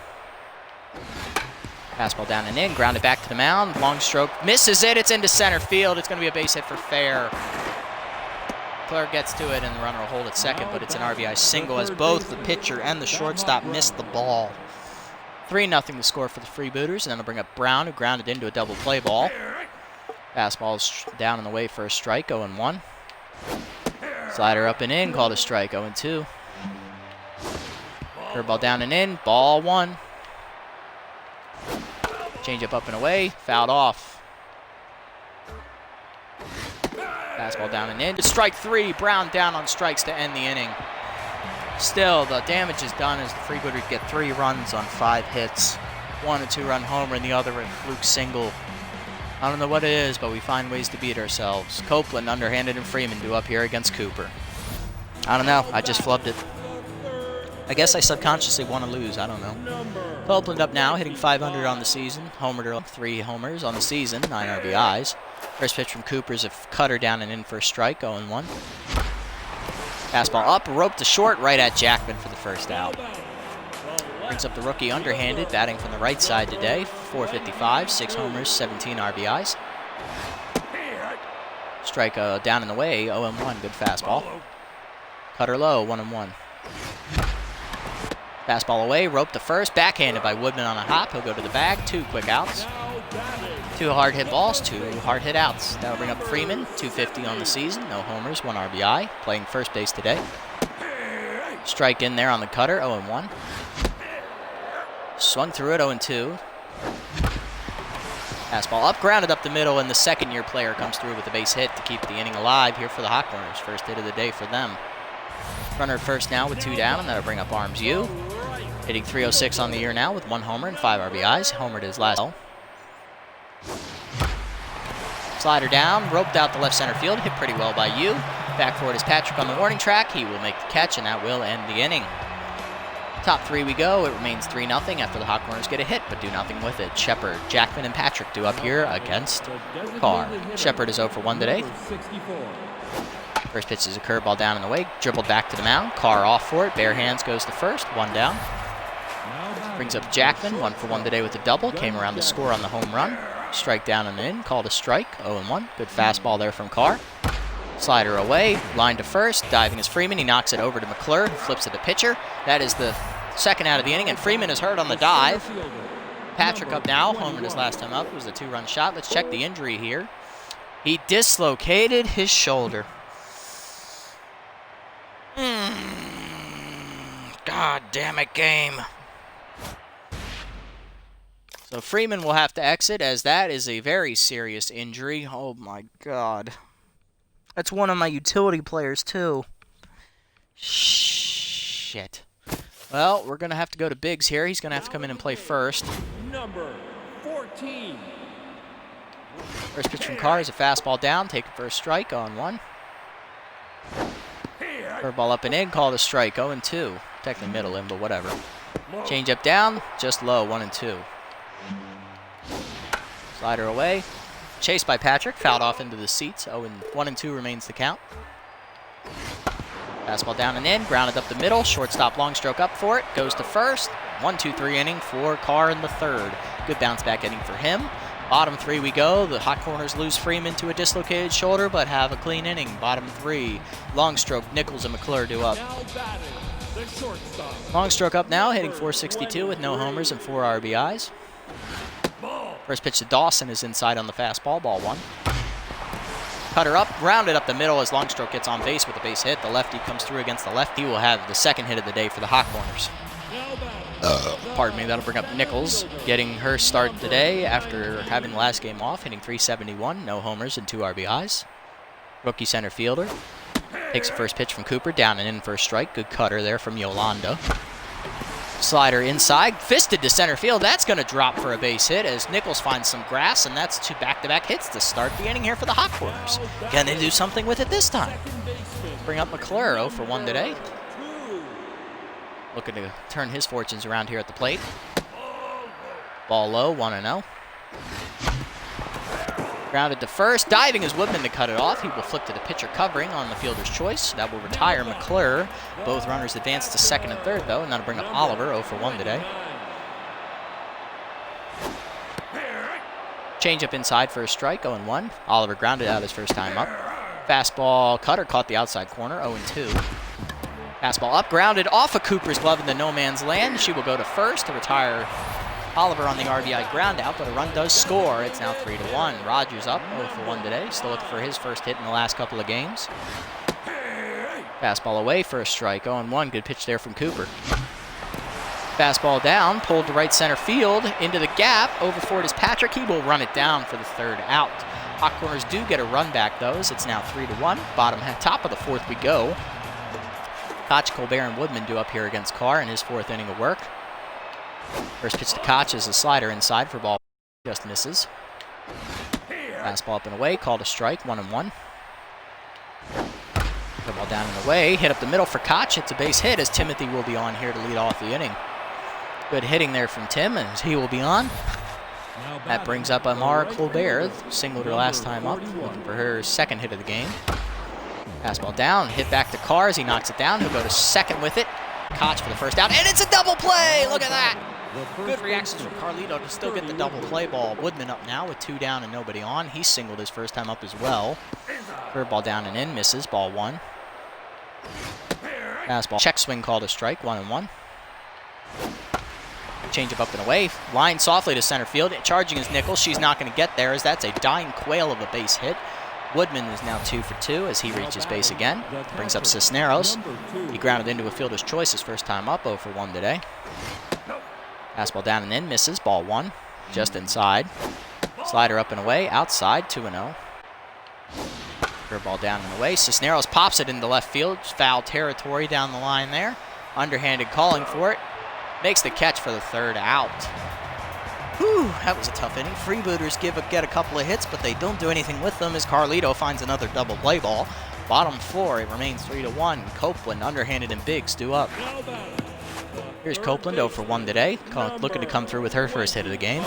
S1: Fastball down and in, grounded back to the mound. Long stroke, misses it. It's into center field. It's going to be a base hit for fair. Clark gets to it, and the runner will hold at second, but it's an RBI single as both the pitcher and the shortstop missed the ball. 3-0 the score for the Freebooters, and then they'll bring up Brown, who grounded into a double play ball. Fastball's down and away for a strike, 0-1. Slider up and in, called a strike, 0-2. Curveball down and in, ball 1. Change up and away, fouled off. Fastball down and in. It's strike 3, Brown down on strikes to end the inning. Still, the damage is done as the Freebooters get 3 runs on 5 hits. 1 a 2-run homer and the other a fluke single. I don't know what it is, but we find ways to beat ourselves. Copeland, underhanded, and Freeman do up here against Cooper. I don't know, I just flubbed it. I guess I subconsciously want to lose, I don't know. Copeland up now, hitting .500 on the season. Homered 3 homers on the season, 9 RBIs. First pitch from Cooper is a cutter down and in for a strike, 0-1. Fastball up, rope to short, right at Jackman for the first out. Brings up the rookie underhanded, batting from the right side today. .455, 6 homers, 17 RBIs. Strike down and away, 0-1, good fastball. Cutter low, 1-1. Fastball away, rope to first, backhanded by Woodman on a hop. He'll go to the bag, 2 quick outs. 2 hard hit balls, 2 hard hit outs. That'll bring up Freeman, 250 on the season, no homers, 1 RBI, playing first base today. Strike in there on the cutter, 0-1. Swung through it, 0-2. Fastball up, grounded up the middle, and the second-year player comes through with a base hit to keep the inning alive here for the Hot Corners. First hit of the day for them. Runner at first now with 2 down, and that'll bring up Arms U. Hitting .306 on the year now with 1 homer and 5 RBIs. Homered his last. Slider down, roped out the left center field, hit pretty well by U. Back forward is Patrick on the warning track. He will make the catch, and that will end the inning. Top 3 we go. It remains 3-0 after the Hot Corners get a hit, but do nothing with it. Shepard, Jackman, and Patrick due up here against Carr. Shepard is 0 for 1 today. First pitch is a curveball down and away. Dribbled back to the mound. Carr off for it. Bare hands goes to first. 1 down. Brings up Jackman. 1 for 1 today with a double. Came around to score on the home run. Strike down and in. Called a strike. 0-1. Good fastball there from Carr. Slider away. Line to first. Diving is Freeman. He knocks it over to McClure, who flips it to pitcher. That is the second out of the inning, and Freeman is hurt on the dive. Patrick up now. Homered his last time up. It was a 2-run shot. Let's check the injury here. He dislocated his shoulder. God damn it, game. So Freeman will have to exit, as that is a very serious injury. Oh my God. That's one of my utility players too. Shit. Well, we're going to have to go to Biggs here. He's going to have to come in and play first.
S2: Number 14.
S1: First pitch from Carr is a fastball down. Taken for a strike, 0-1. Curveball up and in, called a strike, 0-2. Technically middle in, but whatever. Change up down, just low, 1-2. Slider away. Chased by Patrick, fouled off into the seats. 1-2 remains the count. Fastball down and in, grounded up the middle. Shortstop long stroke up for it. Goes to first. 1-2-3 inning for Carr in the third. Good bounce back inning for him. Bottom 3 we go. The Hot Corners lose Freeman to a dislocated shoulder, but have a clean inning. Bottom 3. Long stroke, Nichols and McClure do up. Long stroke up now, hitting .462 with no homers and 4 RBIs. First pitch to Dawson is inside on the fastball, ball 1. Cutter up, rounded up the middle as Longstroke gets on base with a base hit. The lefty comes through against the lefty. He will have the second hit of the day for the Hot Corners. Pardon me, that'll bring up Nichols, getting her start today after having the last game off, hitting .371, no homers and 2 RBIs. Rookie center fielder. Takes the first pitch from Cooper, down and in for a strike. Good cutter there from Yolanda. Slider inside, fisted to center field. That's going to drop for a base hit as Nichols finds some grass, and that's 2 back-to-back hits to start the inning here for the Hot Corners. Can they do something with it this time? Bring up McClure, 0 for 1 today. Looking to turn his fortunes around here at the plate. Ball low, 1-0. Grounded to first. Diving is Woodman to cut it off. He will flip to the pitcher covering on the fielder's choice. That will retire McClure. Both runners advance to second and third, though, and that'll bring up Oliver, 0 for 1 today. Change up inside for a strike, 0-1. Oliver grounded out his first time up. Fastball cutter caught the outside corner, 0-2. Fastball up, grounded off of Cooper's glove in the no man's land. She will go to first to retire Oliver on the RBI ground out, but a run does score. It's now 3-1. Rogers up, 0 for 1 today. Still looking for his first hit in the last couple of games. Fastball away for a strike, 0-1. Good pitch there from Cooper. Fastball down, pulled to right center field, into the gap. Over for it is Patrick. He will run it down for the third out. Hot Corners do get a run back, though, as it's now 3-1. Top of the fourth we go. Koch, Colbert, and Woodman do up here against Carr in his 4th inning of work. First pitch to Koch is a slider inside for ball. Just misses. Fastball up and away, called a strike, 1-1. Ball down and away, hit up the middle for Koch. It's a base hit as Timothy will be on here to lead off the inning. Good hitting there from Tim, and he will be on. That brings up Amara Colbert, singled her last time up, looking for her second hit of the game. Fastball down, hit back to Carr as he knocks it down. He'll go to second with it. Koch for the first out, and it's a double play! Look at that! Good reactions from Carlito to still get the double play ball. Woodman up now with 2 down and nobody on. He singled his first time up as well. Curveball down and in, misses, ball 1. Fastball, check swing called a strike, 1-1. Change up and away. Line softly to center field. Charging his Nichols. She's not going to get there as that's a dying quail of a base hit. Woodman is now 2 for 2 as he reaches base again. Brings up Cisneros. He grounded into a fielder's choice his first time up, 0 for 1 today. Fastball down and in, misses, ball 1. Just inside. Slider up and away, outside, 2-0. Curveball down and away. Cisneros pops it into left field. Foul territory down the line there. Underhanded calling for it. Makes the catch for the 3rd out. Whew, that was a tough inning. Freebooters get a couple of hits, but they don't do anything with them as Carlito finds another double play ball. Bottom 4, it remains 3-1. Copeland, underhanded, and Biggs due up. Here's Copeland, 0 for 1 today. Looking to come through with her first hit of the game.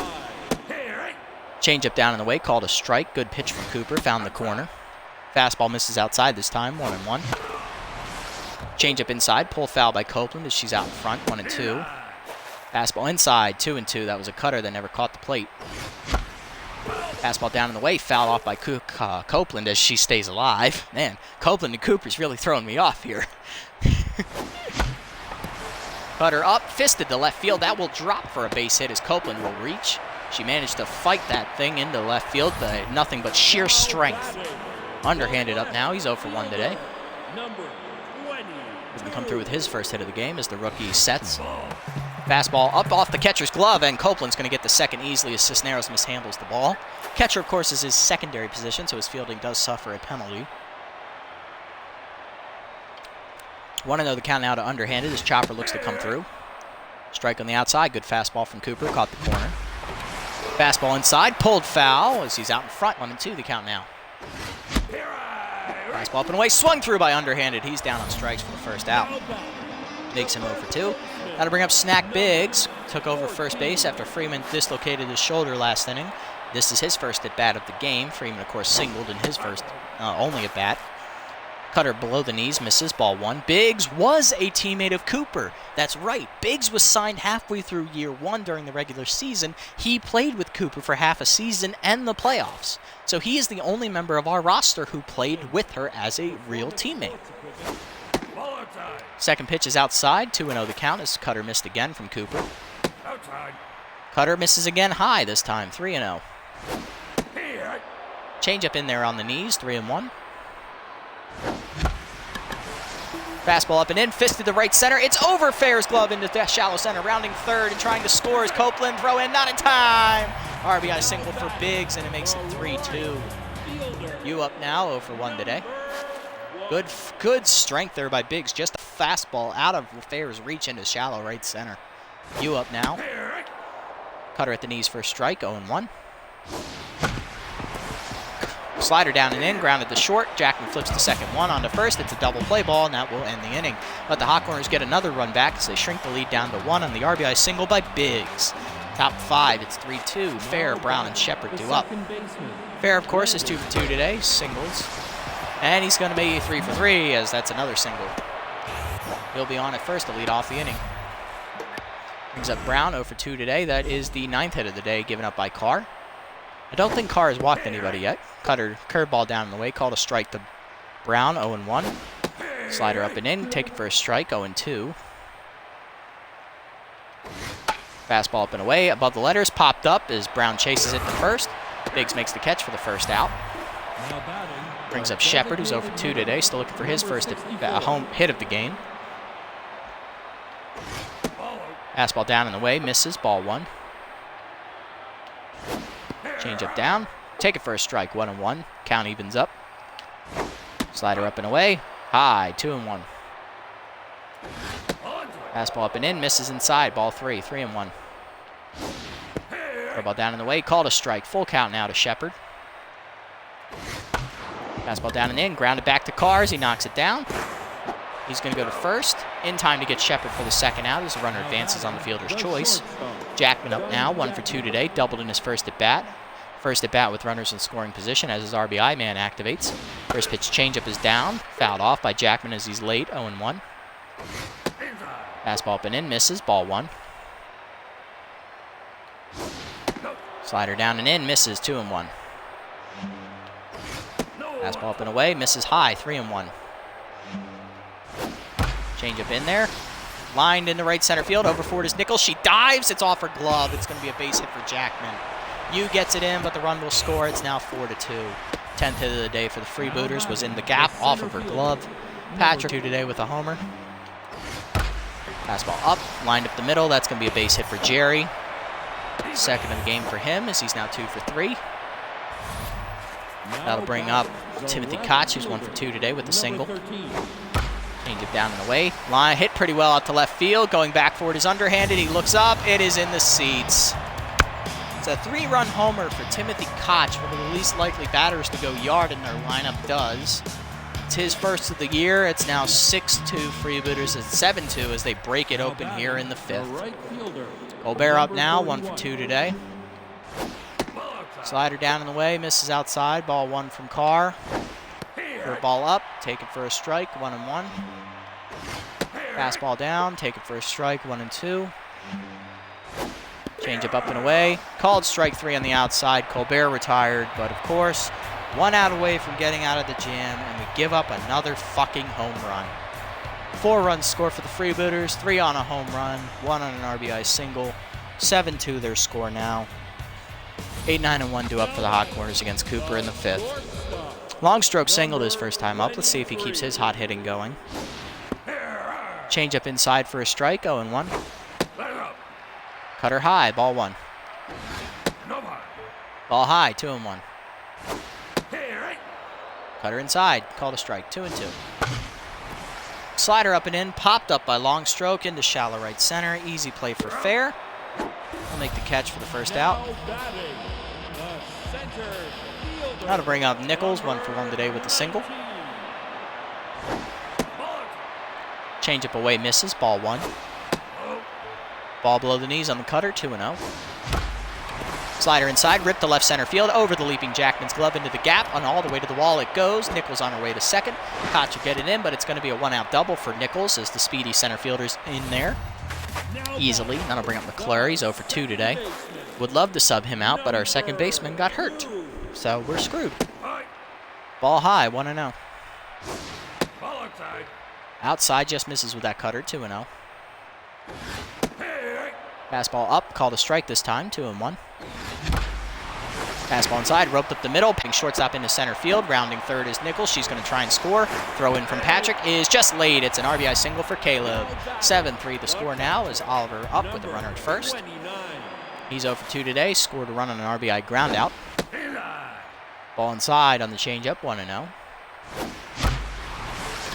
S1: Changeup down and away, called a strike. Good pitch from Cooper, found the corner. Fastball misses outside this time, 1-1. Changeup inside, pull foul by Copeland as she's out in front, 1-2. Fastball inside, 2-2. That was a cutter that never caught the plate. Fastball down in the way, fouled off by Copeland as she stays alive. Man, Copeland and Cooper's really throwing me off here. Cutter up, fisted to left field. That will drop for a base hit as Copeland will reach. She managed to fight that thing into left field, but nothing but sheer strength. Underhanded up now. He's 0 for 1 today. Doesn't come through with his first hit of the game as the rookie sets. Fastball up off the catcher's glove, and Copeland's going to get the second easily as Cisneros mishandles the ball. Catcher, of course, is his secondary position, so his fielding does suffer a penalty. 1-0 the count now to underhanded as Chopper looks to come through. Strike on the outside. Good fastball from Cooper. Caught the corner. Fastball inside. Pulled foul as he's out in front. 1-2 the count now. Fastball up and away. Swung through by underhanded. He's down on strikes for the first out. Makes him 0 for 2. That'll bring up Snack Biggs. Took over first base after Freeman dislocated his shoulder last inning. This is his first at-bat of the game. Freeman, of course, singled in his first only at-bat. Cutter below the knees, misses, ball 1. Biggs was a teammate of Cooper. That's right. Biggs was signed halfway through year 1 during the regular season. He played with Cooper for half a season and the playoffs. So he is the only member of our roster who played with her as a real teammate. Second pitch is outside, 2-0 the count as Cutter missed again from Cooper. Cutter misses again high this time, 3-0. Changeup in there on the knees, 3-1. Fastball up and in, fisted to right center. It's over Fair's glove into shallow center, rounding third and trying to score is Copeland. Throw in, not in time. RBI single for Biggs, and it makes it 3-2. You up now, 0 for 1 today. Good strength there by Biggs. Just a fastball out of Fair's reach into shallow right center. You up now. Cutter at the knees for a strike, 0-1. Slider down and in, grounded to short. Jackman flips the second one onto first. It's a double play ball, and that will end the inning. But the Hot Corners get another run back as they shrink the lead down to 1 on the RBI single by Biggs. Top 5, it's 3-2. Fair, Brown, and Shepard due up. Fair, of course, is 2 for 2 today, singles. And he's going to be 3 for 3 as that's another single. He'll be on at first to lead off the inning. Brings up Brown, 0 for 2 today. That is the 9th hit of the day given up by Carr. I don't think Carr has walked anybody yet. Cutter, curveball down in the way, called a strike to Brown, 0-1. Slider up and in, taken for a strike, 0-2. Fastball up and away, above the letters, popped up as Brown chases it to first. Biggs makes the catch for the first out. Brings up Shepard, who's 0 for 2 today, still looking for his first home hit of the game. Fastball down in the way, misses, ball 1. Change up down. Take it for a strike, 1-1. Count evens up. Slider up and away. High, 2-1. Fastball up and in, misses inside, ball 3, 3-1. Curveball down in the way, called a strike. Full count now to Shepard. Fastball down and in, grounded back to Carr as he knocks it down. He's going to go to first. In time to get Shepard for the second out as the runner advances on the fielder's choice. Jackman up now, 1 for 2 today, doubled in his first at bat. First at bat with runners in scoring position as his RBI man activates. First pitch changeup is down, fouled off by Jackman as he's late, 0-1. Fastball up and in, misses, ball 1. Slider down and in, misses, 2-1. Fastball up and away, misses high, 3-1. Changeup in there, Lined into right center field. Over forward is Nichols. She dives. It's off her glove. It's going to be a base hit for Jackman. Yu gets it in, but the run will score. It's now 4-2. 10th hit of the day for the Freebooters was in the gap off of her glove. Patrick today with a homer. Fastball up, lined up the middle. That's going to be a base hit for Jerry. Second of the game for him as he's now 2 for 3. That'll bring up Timothy Koch, who's 1 for 2 today with a single. Change it down and away. Line hit pretty well out to left field. Going back forward is underhanded. He looks up. It is in the seats. It's a 3-run homer for Timothy Koch, one of the least likely batters to go yard in their lineup does. It's his first of the year. It's now 6-2 Freebooters. It's 7-2 as they break it open here in the 5th. Colbert up now, 1 for 2 today. Slider down in the way, misses outside. Ball 1 from Carr. Curve ball up, take it for a strike, 1-1. Fastball down, take it for a strike, 1-2. Change up and away. Called strike 3 on the outside. Colbert retired, but of course, 1 out away from getting out of the jam, and we give up another fucking home run. 4 runs score for the Freebooters, 3 on a home run, 1 on an RBI single. 7-2 their score now. 8-9-1 due up for the Hot Corners against Cooper in the 5th. Long stroke singled his first time up. Let's see if he keeps his hot hitting going. Change up inside for a strike, 0-1. Cutter high, ball 1. Ball high, 2-1. Cutter inside, called a strike, 2-2. Slider up and in, popped up by long stroke into shallow right center. Easy play for fair. We'll make the catch for the first out. That'll bring up Nichols, 1 for 1 today with the single. Change up away misses, ball 1. Ball below the knees on the cutter, 2-0. Slider inside, ripped to left center field, over the leaping Jackman's glove into the gap, and all the way to the wall it goes. Nichols on her way to second. Koch will get it in, but it's going to be a 1-out double for Nichols as the speedy center fielder's in there easily. That'll bring up McClure. He's 0 for 2 today. Would love to sub him out, but our second baseman got hurt, so we're screwed. Ball high, 1-0. Outside just misses with that cutter, 2-0. Fastball up, called a strike this time, 2-1. Fastball inside, roped up the middle, ping shortstop into center field. Rounding third is Nichols. She's going to try and score. Throw in from Patrick is just late. It's an RBI single for Caleb. 7-3 the score now as Oliver up with the runner at first. He's 0 for 2 today. Scored a run on an RBI ground out. Ball inside on the changeup, 1-0.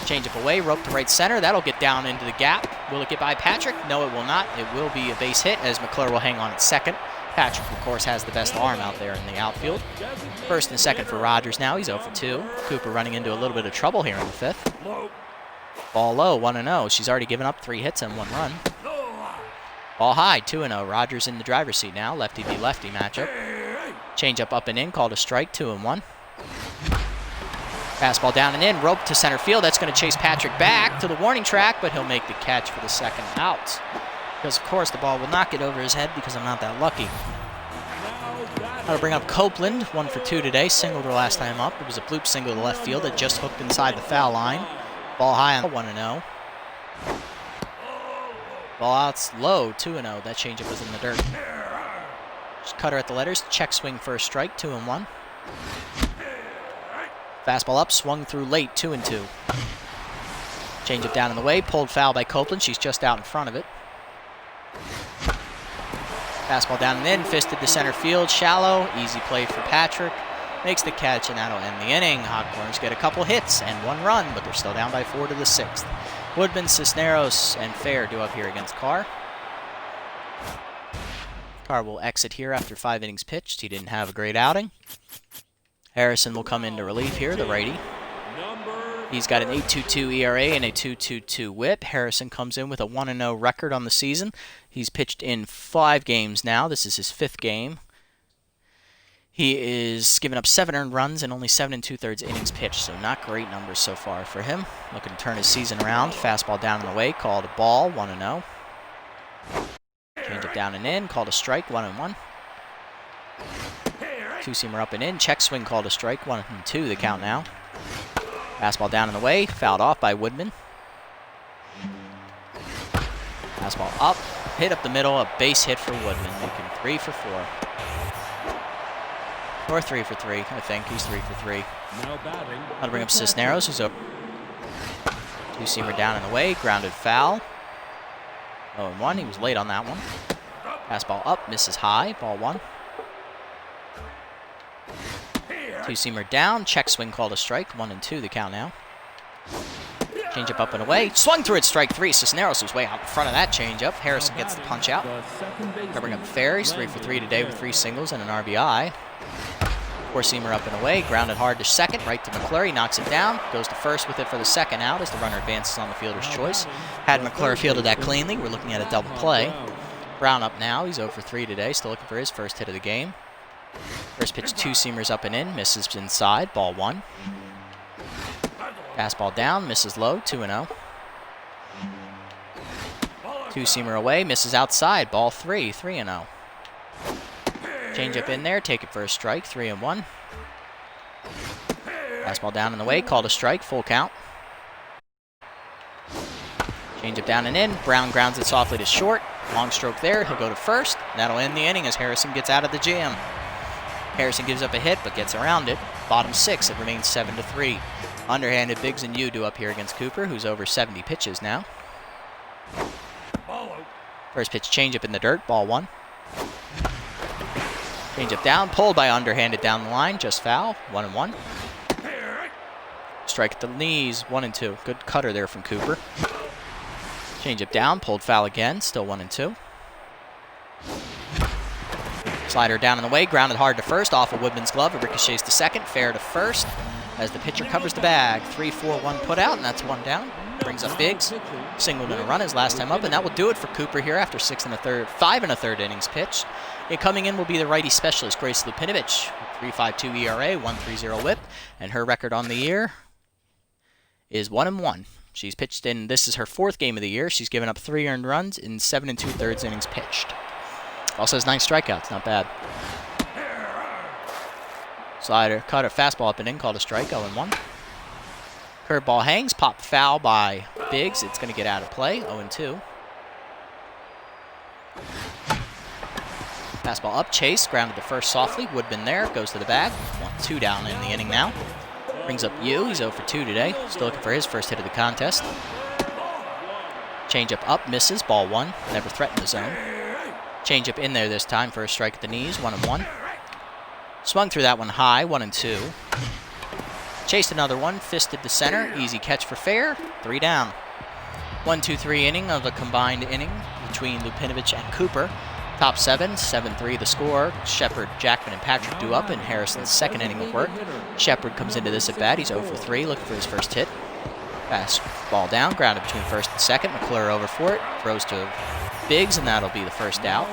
S1: Changeup away, rope to right center. That'll get down into the gap. Will it get by Patrick? No, it will not. It will be a base hit as McClure will hang on at second. Patrick, of course, has the best arm out there in the outfield. First and second for Rogers now. He's 0 for 2. Cooper running into a little bit of trouble here in the 5th. Ball low, 1-0. She's already given up 3 hits and 1 run. Ball high, 2-0. Rogers in the driver's seat now. Lefty v lefty matchup. Change up and in, called a strike, 2-1. Fastball down and in, rope to center field. That's going to chase Patrick back to the warning track, but he'll make the catch for the second out. Because, of course, the ball will not get over his head because I'm not that lucky. That'll bring up Copeland, 1 for 2 today. Singled her last time up. It was a bloop single to left field that just hooked inside the foul line. Ball high on 1-0. Ball out's low, 2-0. That changeup was in the dirt. Just cutter at the letters. Check swing for a strike, 2-1. Fastball up, swung through late, 2-2. Changeup down in the way, pulled foul by Copeland. She's just out in front of it. Fastball down and in, fisted to center field, shallow. Easy play for Patrick. Makes the catch, and that'll end the inning. Hot Corners get a couple hits and 1 run, but they're still down by 4 to the 6th. Woodman, Cisneros, and Fair due up here against Carr. Carr will exit here after 5 innings pitched. He didn't have a great outing. Harrison will come into relief here, the righty. He's got an 8.22 ERA and a 2.22 WHIP. Harrison comes in with a 1-0 record on the season. He's pitched in 5 games now. This is his 5th game. He is given up 7 earned runs and only 7 2/3 innings pitched, so not great numbers so far for him. Looking to turn his season around. Fastball down and away, called a ball, 1-0. Change it down and in, called a strike, 1-1. Two-seamer up and in, check swing, called a strike, 1-2 the count now. Fastball down and away, fouled off by Woodman. Fastball up, hit up the middle, a base hit for Woodman, making 3 for 4. Or 3 for 3, I think. He's 3 for 3. That'll bring up Cisneros, who's up. Two-seamer down and away, grounded foul. 0-1, he was late on that one. Fastball up, misses high, ball 1. Two-seamer down, check swing called a strike, 1-2 the count now. Changeup up and away, swung through it, strike 3. Cisneros was way out in front of that changeup. Harrison gets the punch out. Gonna bring up Ferries, 3 for 3 today with 3 singles and an RBI. Four-seamer up and away, grounded hard to second, right to McClure, he knocks it down, goes to first with it for the second out as the runner advances on the fielder's choice. Had McClure fielded that cleanly, we're looking at a double play. Brown up now, he's 0 for 3 today, still looking for his first hit of the game. First pitch, two-seamers up and in, misses inside, ball 1. Fastball down, misses low, 2-0. Two-seamer away, misses outside, ball 3, 3-0. Changeup in there, take it for a strike, 3-1. Fastball down and away, called a strike, full count. Changeup down and in, Brown grounds it softly to short. Long stroke there, he'll go to first. That'll end the inning as Harrison gets out of the jam. Harrison gives up a hit, but gets around it. Bottom 6, it remains 7-3. Underhanded Biggs and Yu do up here against Cooper, who's over 70 pitches now. First pitch, changeup in the dirt, ball 1. Changeup down, pulled by underhanded down the line, just foul, 1-1. Strike at the knees, 1-2. Good cutter there from Cooper. Changeup down, pulled foul again, still 1-2. Slider down and away, grounded hard to first, off of Woodman's glove, it ricochets to second, fair to first, as the pitcher covers the bag. 3-4-1 put out, and that's 1 down. Brings up Biggs, singled and a run his last time up, and that will do it for Cooper here after 5 1/3 innings pitched. Coming in will be the righty specialist, Grace Lupinovich, 3.52 ERA, 1.30 WHIP, and her record on the year is 1-1. She's pitched in, this is her 4th game of the year. She's given up 3 earned runs in 7 2/3 innings pitched. Also has 9 strikeouts, not bad. Slider, cutter, fastball up and in, called a strike, 0-1. Curveball hangs, pop foul by Biggs. It's going to get out of play, 0-2. Fastball up, chase, grounded to first softly. Woodman there, goes to the bag. 1-2 down in the inning now. Brings up Yu, he's 0 for 2 today. Still looking for his first hit of the contest. Changeup up, misses, ball 1. Never threatened the zone. Changeup in there this time for a strike at the knees, 1-1. Swung through that one high, 1-2. Chased another one, fisted to center, easy catch for fair, 3 down. 1-2-3 inning of a combined inning between Lupinovich and Cooper. Top 7, 7-3 the score. Shepard, Jackman, and Patrick do up in Harrison's second inning of work. Shepard comes into this at bat, he's 0 for 3, looking for his first hit. Fast ball down, grounded between first and second. McClure over for it, throws to Biggs, and that'll be the first out.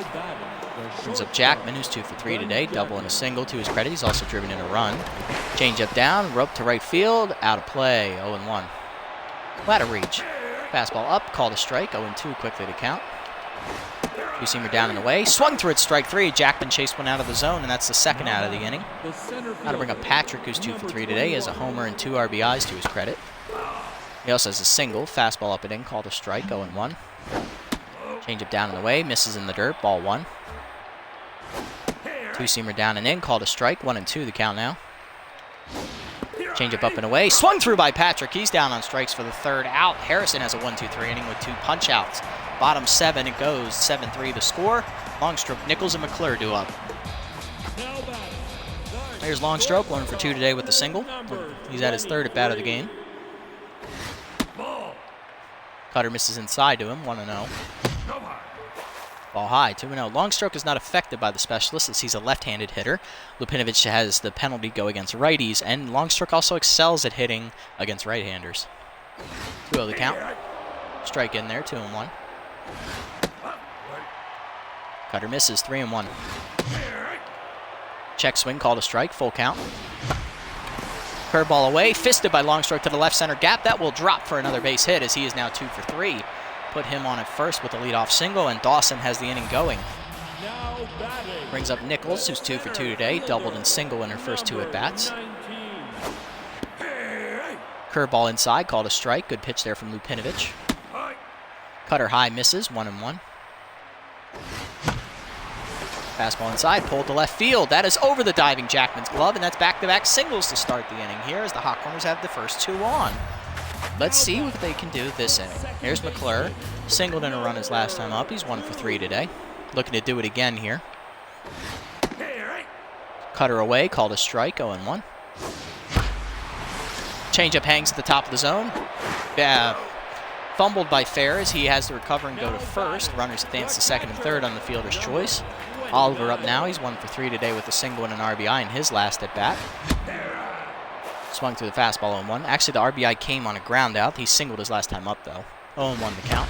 S1: Brings up Jackman, who's 2 for 3 today, double and a single to his credit. He's also driven in a run. Changeup down, rope to right field, out of play, 0-1. Ladder reach. Fastball up, called a strike, 0-2 quickly to count. Two-seamer down and away, swung through it, strike 3. Jackman chased one out of the zone, and that's the second out of the inning. Now to bring up Patrick, who's 2 for 3 today. He has a homer and 2 RBIs to his credit. He also has a single, fastball up and in, called a strike, 0-1. Changeup down and away, misses in the dirt, ball 1. Two-seamer down and in, called a strike, 1-2 the count now. Changeup up and away, swung through by Patrick. He's down on strikes for the 3rd out. Harrison has a 1-2-3 inning with 2 punch-outs. Bottom 7 it goes, 7-3 the score. Longstroke, Nichols, and McClure do up. There's Longstroke, 1 for 2 today with the single. He's at his 3rd at bat of the game. Cutter misses inside to him, 1-0. Ball high, 2-0. Longstroke is not affected by the specialist as he's a left-handed hitter. Lupinovich has the penalty go against righties, and Longstroke also excels at hitting against right-handers. 2-0 the count. Strike in there, 2-1. Cutter misses, 3-1. Check swing, called a strike, full count. Curveball away, fisted by Longstroke to the left center gap. That will drop for another base hit as he is now 2 for 3. Put him on at first with a leadoff single, and Dawson has the inning going. Brings up Nichols, who's 2 for 2 today, doubled and single in her first 2 at-bats. Curveball inside, called a strike. Good pitch there from Lupinovich. Cutter high misses, 1-1. Fastball inside, pulled to left field. That is over the diving Jackman's glove, and that's back-to-back singles to start the inning here as the Hot Corners have the first two on. Let's see what they can do this inning. Here's McClure. Singled in a run his last time up. He's 1 for 3 today. Looking to do it again here. Cutter away, called a strike, 0-1. Changeup hangs at the top of the zone. Fumbled by Fair as he has to recover and go to first. Runners advance to second and third on the fielder's choice. Oliver up now. He's 1 for 3 today with a single and an RBI in his last at-bat. Swung through the fastball 0-1. Actually, the RBI came on a ground out. He singled his last time up, though. 0-1 the count.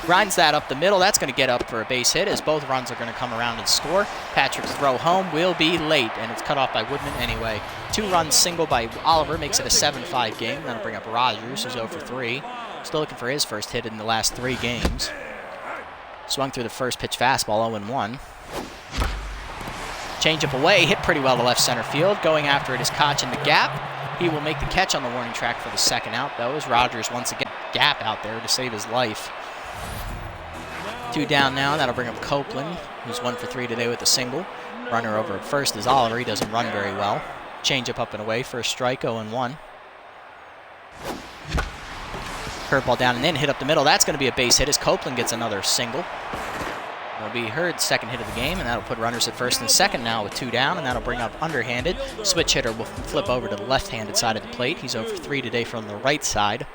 S1: Grinds that up the middle. That's going to get up for a base hit as both runs are going to come around and score. Patrick's throw home will be late, and it's cut off by Woodman anyway. 2-run single by Oliver makes it a 7-5 game. That'll bring up Rogers, who's 0 for 3. Still looking for his first hit in the last 3 games. Swung through the first pitch fastball, 0-1. Changeup away, hit pretty well to left center field. Going after it is Koch in the gap. He will make the catch on the warning track for the second out, though, as Rogers once again gap out there to save his life. 2 down now. That'll bring up Copeland, who's 1 for 3 today with a single. Runner over at first is Oliver. He doesn't run very well. Changeup up and away for a strike, 0-1. Curveball down and in, hit up the middle. That's going to be a base hit as Copeland gets another single. It'll be Hurd's second hit of the game, and that'll put runners at first and second now with 2 down, and that'll bring up underhanded. Switch hitter will flip over to the left-handed side of the plate. He's 0 for 3 today from the right side.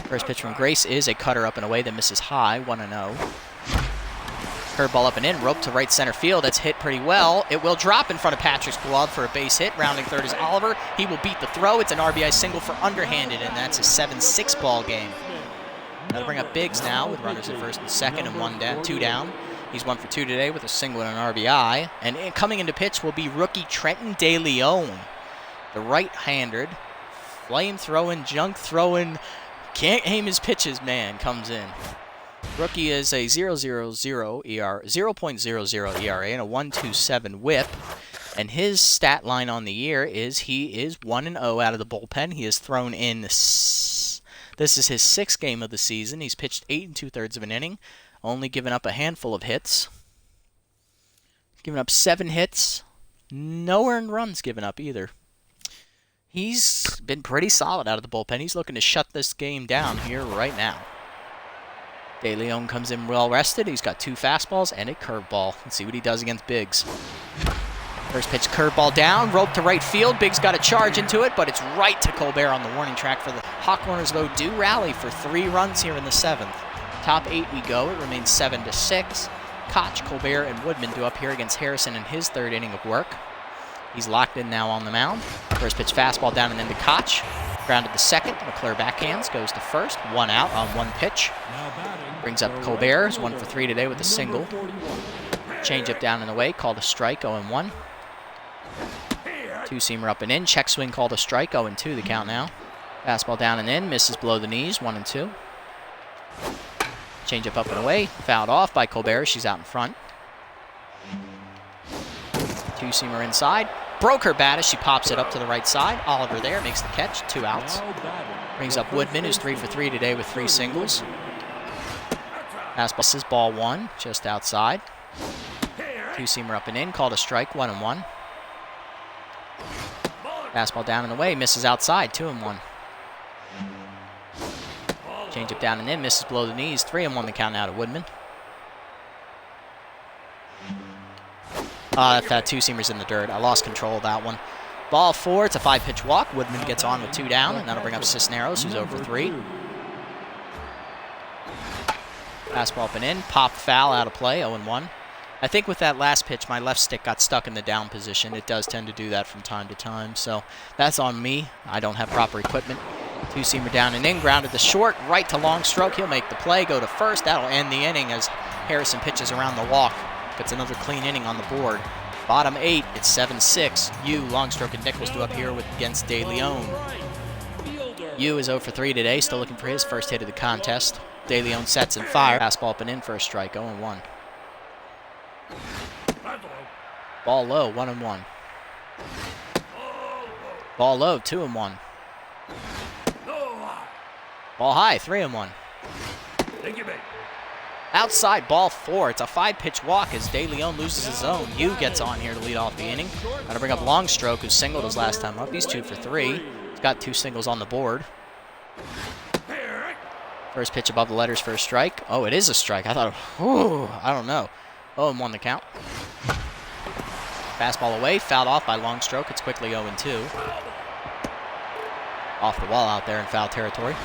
S1: First pitch from Grace is a cutter up and away that misses high, 1-0. Curveball up and in, rope to right center field. That's hit pretty well. It will drop in front of Patrick's glove for a base hit. Rounding third is Oliver. He will beat the throw. It's an RBI single for underhanded, and that's a 7-6 ball game. That'll bring up Biggs now with runners at first and second and 2 down. He's 1 for 2 today with a single and an RBI. And coming into pitch will be rookie Trenton De Leon. The right-handed, flame-throwing, junk-throwing, can't aim his pitches man comes in. Rookie is a 0.00 ERA and a 1.27 whip. And his stat line on the year is he is 1-0 out of the bullpen. He has thrown in, this is his 6th game of the season. He's pitched 8 2/3 of an inning, only given up a handful of hits. Given up 7 hits, no earned runs given up either. He's been pretty solid out of the bullpen. He's looking to shut this game down here right now. De Leon comes in well rested. He's got 2 fastballs and a curveball. Let's see what he does against Biggs. First pitch curveball down, rope to right field. Biggs got a charge into it, but it's right to Colbert on the warning track for the Hot Corners, though, do rally for 3 runs here in the 7th. Top 8 we go. It remains 7-6. Koch, Colbert, and Woodman do up here against Harrison in his 3rd inning of work. He's locked in now on the mound. First pitch fastball down and into Koch. Grounded to second. McClure backhands, goes to first. 1 out on 1 pitch. Brings up Colbert, who's 1 for 3 today with a single. Changeup down and away, called a strike, 0-1. 2-seamer up and in. Check swing called a strike, 0-2 the count now. Fastball down and in, misses below the knees, 1-2. Changeup up and away, fouled off by Colbert. She's out in front. 2-seamer inside. Broke her bat as she pops it up to the right side. Oliver there makes the catch, 2 outs. Brings up Woodman, who's 3 for 3 today with 3 singles. Fastball is ball 1, just outside. 2-seamer up and in, called a strike, 1-1. Fastball down and away, misses outside, 2-1. Changeup down and in, misses below the knees, 3-1 the count now to Woodman. That 2-seamer's in the dirt. I lost control of that one. Ball 4, it's a 5-pitch walk. Woodman gets on with 2 down, and that'll bring up Cisneros, who's 0 for 3. Fastball up and in, pop foul out of play, 0-1. I think with that last pitch, my left stick got stuck in the down position. It does tend to do that from time to time, so that's on me. I don't have proper equipment. 2-seamer down and in, grounded to short, right to long stroke. He'll make the play, go to first. That'll end the inning as Harrison pitches around the walk. Gets another clean inning on the board. Bottom 8, it's 7-6. Yu, Longstroke, and Nichols do up here against De Leon. Yu is 0 for 3 today, still looking for his first hit of the contest. De Leon sets and fire. Fastball up and in for a strike, 0-1. Ball low, 1-1. Ball low, 2-1. Ball high, 3-1. Outside, ball 4. It's a 5-pitch walk as De Leon loses his zone. Yu gets on here to lead off the inning. Got to bring up Longstroke, who singled his last time up. He's 2 for 3. He's got 2 singles on the board. First pitch above the letters for a strike. Oh, it is a strike. I thought, I don't know. 0-1 the count. Fastball away, fouled off by Longstroke. It's quickly 0-2. Off the wall out there in foul territory.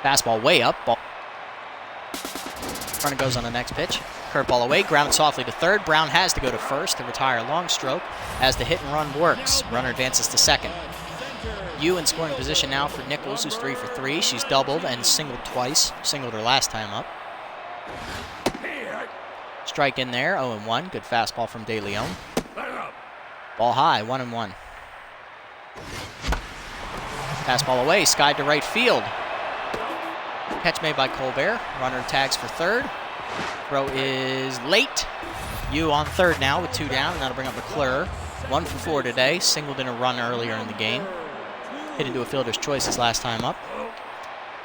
S1: Fastball way up. Ball. Runner goes on the next pitch. Curveball away, grounded softly to third. Brown has to go to first to retire Longstroke as the hit and run works. Runner advances to second. Yu in scoring position now for Nichols, who's 3 for 3. She's doubled and singled twice. Singled her last time up. Strike in there, 0-1. Good fastball from De Leon. Ball high, 1-1. Fastball away, skied to right field. Catch made by Colbert. Runner tags for third. Throw is late. Yu on third now with 2 down, and that'll bring up McClure. 1 for 4 today. Singled in a run earlier in the game. Hit into a fielder's choice his last time up.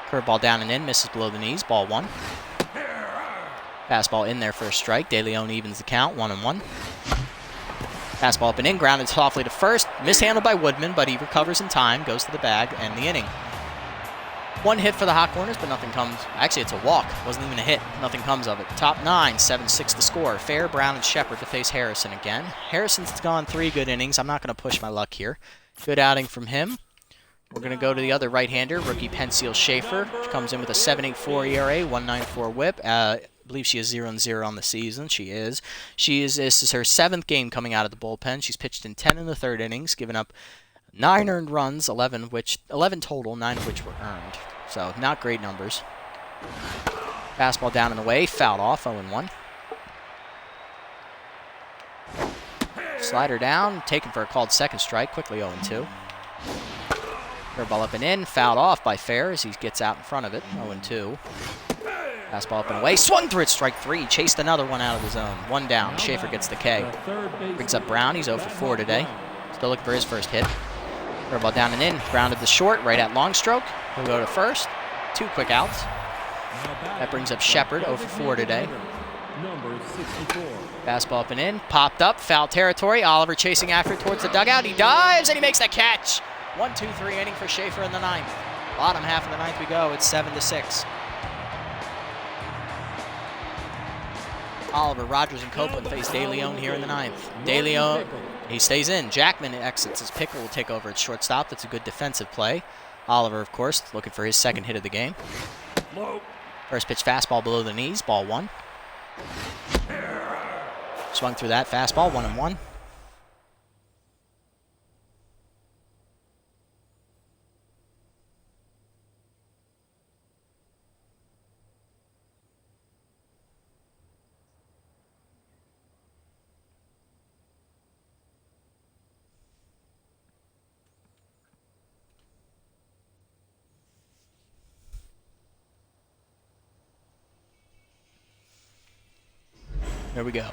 S1: Curveball down and in, misses below the knees. Ball 1. Fastball in there for a strike. De Leon evens the count, 1-1. Fastball up and in, grounded softly to first. Mishandled by Woodman, but he recovers in time, goes to the bag, and the inning. 1 hit for the Hot Corners, but nothing comes. Actually, it's a walk. Wasn't even a hit. Nothing comes of it. Top 9, 7-6 the score. Fair, Brown, and Shepard to face Harrison again. Harrison's gone 3 good innings. I'm not going to push my luck here. Good outing from him. We're going to go to the other right-hander, rookie Penseal Schaefer. She comes in with a 7.84 ERA, 1.94 WHIP. I believe she is 0-0 on the season. She is. This is her 7th game coming out of the bullpen. She's pitched in 10 in the 3rd innings, giving up 9 earned runs, 11 total, 9 of which were earned. So, not great numbers. Fastball down and away, fouled off, 0-1. Slider down, taken for a called second strike, quickly 0-2. Curveball up and in, fouled off by Fair as he gets out in front of it, 0-2. Fastball up and away, swung through it, strike 3, chased another one out of the zone. 1 down, Schaefer gets the K. Brings up Brown, he's 0 for 4 today. Still looking for his first hit. Curveball down and in, grounded to short, right at Longstroke. He'll go to first. 2 quick outs. That brings up Shepard, 0 for 4 today. Fastball up and in, popped up, foul territory. Oliver chasing after it towards the dugout. He dives and he makes the catch. 1-2-3 inning for Schaefer in the 9th. Bottom half of the 9th we go. It's 7-6. Oliver, Rogers, and Copeland face De Leon here in the 9th. De Leon, he stays in. Jackman exits as Pickle will take over at shortstop. That's a good defensive play. Oliver, of course, looking for his 2nd hit of the game. First pitch fastball below the knees, ball 1. Swung through that fastball, 1-1. There we go.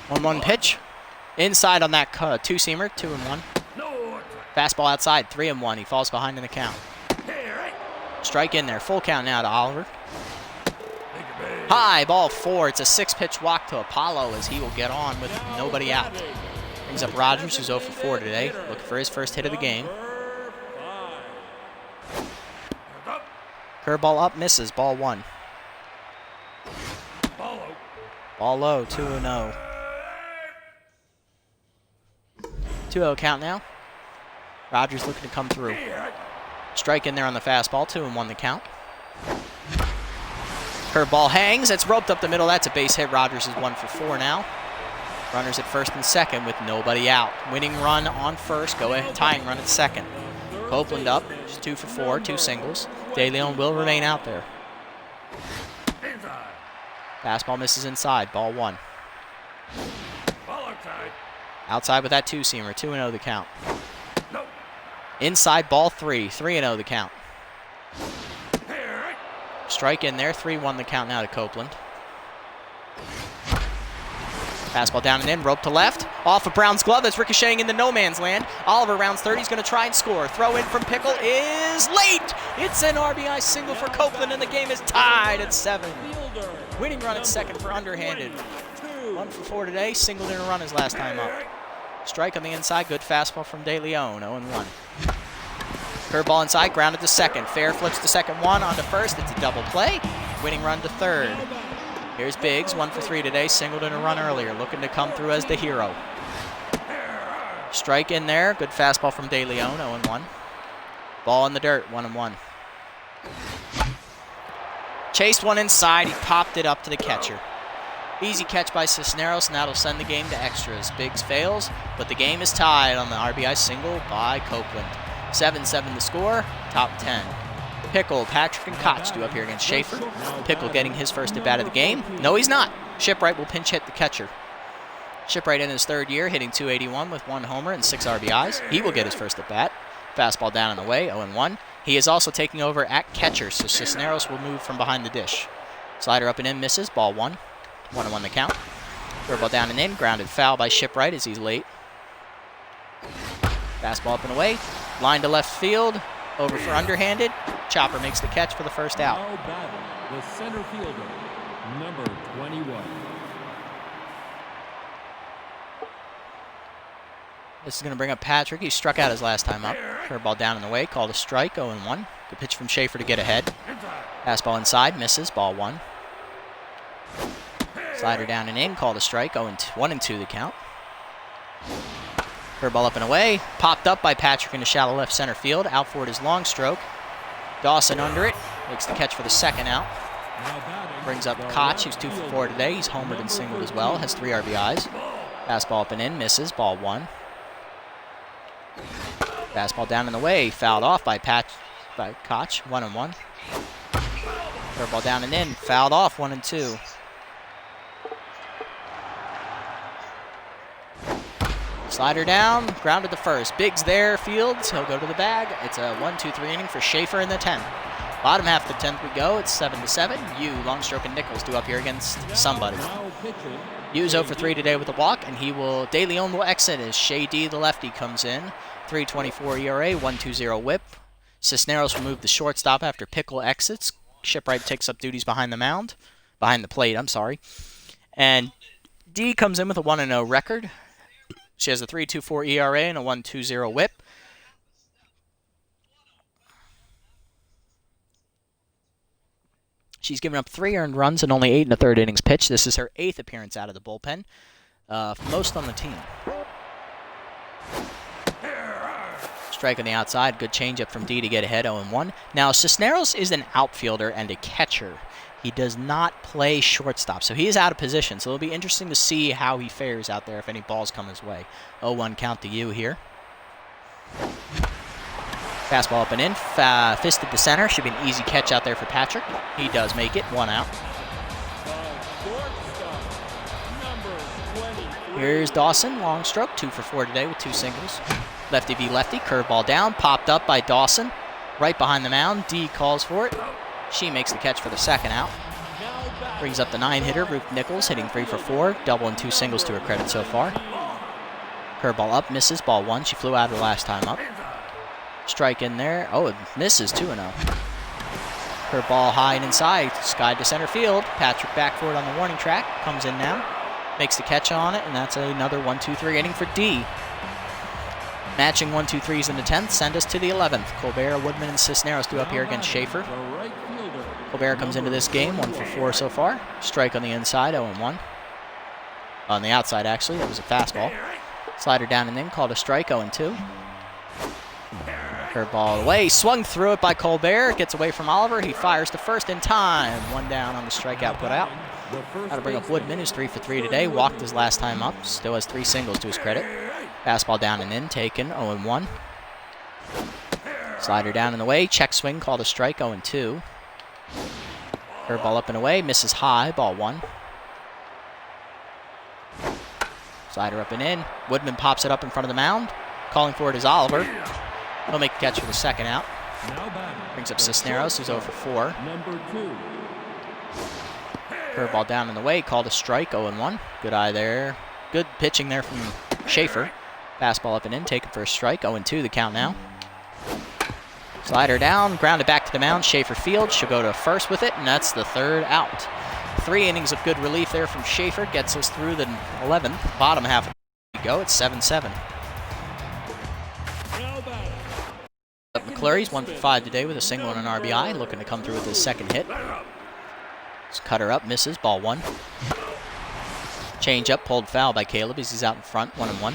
S1: 1-1 pitch. Inside on that 2-seamer, 2-1. Fastball outside, 3-1. He falls behind in the count. Strike in there. Full count now to Oliver. High, ball 4. It's a 6-pitch walk to Apollo as he will get on with nobody out. Brings up Rogers, who's 0 for 4 today. Looking for his first hit of the game. Curveball up, misses. Ball 1. Ball low, 2-0. 2-0 count now. Rogers looking to come through. Strike in there on the fastball, 2-1 the count. Curveball hangs, it's roped up the middle, that's a base hit. Rogers is 1 for 4 now. Runners at first and second with nobody out. Winning run on first, go ahead, tying run at second. Copeland up, she's 2 for 4, 2 singles. De Leon will remain out there. Fastball misses inside, ball 1. Outside with that 2-seamer, 2-0 the count. Inside, ball 3, 3-0 the count. Strike in there, 3-1 the count now to Copeland. Fastball down and in, rope to left. Off of Brown's glove, that's ricocheting into no man's land. Oliver rounds third, he's going to try and score. Throw in from Pickle is late. It's an RBI single for Copeland, and the game is tied at 7.
S2: Fielder.
S1: Winning run at second for underhanded. 1 for 4 today, singled in a run his last time up. Strike on the inside, good fastball from De Leon, 0-1. Curveball inside, grounded to second. Fair flips to second one, on to first. It's a double play. Winning run to third. Here's Biggs, 1 for 3 today, singled in a run earlier, looking to come through as the hero. Strike in there, good fastball from De Leon, 0-1. Ball in the dirt, 1-1. Chased one inside, he popped it up to the catcher. Easy catch by Cisneros, and that'll send the game to extras. Biggs fails, but the game is tied on the RBI single by Copeland. 7-7 the score, top 10. Pickle, Patrick, and Koch do up here against Schaefer. Pickle getting his first at-bat of the game. No, he's not. Shipwright will pinch hit the catcher. Shipwright in his third year, hitting .281 with 1 homer and 6 RBIs. He will get his first at-bat. Fastball down and away, 0-1. He is also taking over at catcher, so Cisneros will move from behind the dish. Slider up and in, misses, ball 1. 1-1 the count. Curveball down and in, grounded foul by Shipwright as he's late. Fastball up and away, line to left field, over for underhanded. Chopper makes the catch for the first out.
S2: Now batting, the center fielder, number 21.
S1: This is going to bring up Patrick. He struck out his last time up. Curveball down and away, called a strike, 0-1. Good pitch from Schaefer to get ahead. Fastball inside, misses, ball 1. Slider down and in, called a strike, 1-2 the count. Curveball up and away, popped up by Patrick into shallow left center field. Out for it is long stroke. Dawson under it, makes the catch for the second out. Brings up Koch, who's 2 for 4 today. He's homered and singled as well, has 3 RBIs. Fastball up and in, misses, ball 1. Fastball down and away, fouled off by Koch, 1-1. Curveball down and in, fouled off, 1-2. Slider down, grounded to first. Biggs there, Fields, he'll go to the bag. It's a 1-2-3 inning for Schaefer in the 10th. Bottom half of the 10th we go, it's 7-7. Yu, Longstroke, and Nichols do up here against somebody. Yu's 0 for 3 today with a walk, and De Leon will exit as Shea D, the lefty, comes in. 3.24 ERA, 1.20 whip. Cisneros will move the shortstop after Pickle exits. Shipwright takes up duties behind the plate, I'm sorry. And D comes in with a 1-0 record. She has a 3.24 ERA and a 1.20 whip. She's given up 3 earned runs and only 8 1/3 innings pitched. This is her 8th appearance out of the bullpen, most on the team. Strike on the outside, good changeup from D to get ahead, 0-1. Now, Cisneros is an outfielder and a catcher. He does not play shortstop, so he is out of position. So it'll be interesting to see how he fares out there if any balls come his way. 0-1 count to you here. Fastball up and in, fisted to center. Should be an easy catch out there for Patrick. He does make it, 1 out. Here's Dawson, long stroke, 2 for 4 today with 2 singles. Lefty v lefty, curveball down, popped up by Dawson. Right behind the mound, D calls for it. She makes the catch for the second out. Brings up the 9-hitter, Ruth Nichols, hitting 3 for 4. Double and 2 singles to her credit so far. Curveball up, misses, ball 1. She flew out her last time up. Strike in there. Oh, it misses, 2-0. Curveball high and inside, skied to center field. Patrick back for it on the warning track. Comes in now, makes the catch on it, and that's another 1-2-3 inning for D. Matching 1-2-3s in the 10th, send us to the 11th. Colbert, Woodman, and Cisneros do up here against Schaefer. Colbert comes into this game, 1 for 4 so far. Strike on the inside, 0-1. On the outside, actually, that was a fastball. Slider down and in, called a strike, 0-2. Curveball away, swung through it by Colbert. Gets away from Oliver. He fires to first in time. 1 down on the strikeout put out. That'll bring up Woodman, who's 3 for 3 today. Walked his last time up. Still has 3 singles to his credit. Fastball down and in, taken, 0-1. Slider down and away, check swing, called a strike, 0-2. Curveball up and away, misses high, ball 1. Slider up and in, Woodman pops it up in front of the mound. Calling for it is Oliver. He'll make the catch for the second out. Brings up Cisneros, who's 0 for 4. Curveball down and away, called a strike, 0-1. Good eye there. Good pitching there from Schaefer. Fastball up and in, taken for a strike, 0-2 the count now. Slider down, grounded back to the mound. Schaefer fields. She'll go to first with it, and that's the third out. 3 innings of good relief there from Schaefer gets us through the 11th. Bottom half we go. It's 7-7. McClurry's 1 for 5 today with a single and an RBI, looking to come through with his second hit. Just cutter up, misses, ball 1. Change up, pulled foul by Caleb as he's out in front, 1-1.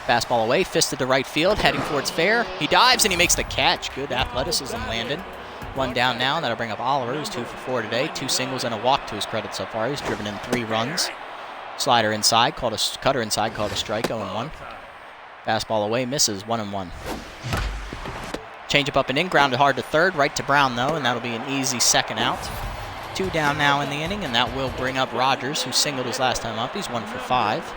S1: Fastball away, fisted to right field, heading towards fair. He dives and he makes the catch. Good athleticism landed. 1 down now, that'll bring up Oliver, who's 2 for 4 today. 2 singles and a walk to his credit so far. He's driven in 3 runs. Slider inside, cutter inside, called a strike, 0-1. Fastball away, misses, 1-1. Changeup up and in, grounded hard to third, right to Brown though, and that'll be an easy second out. 2 down now in the inning, and that will bring up Rogers, who singled his last time up. He's 1 for 5.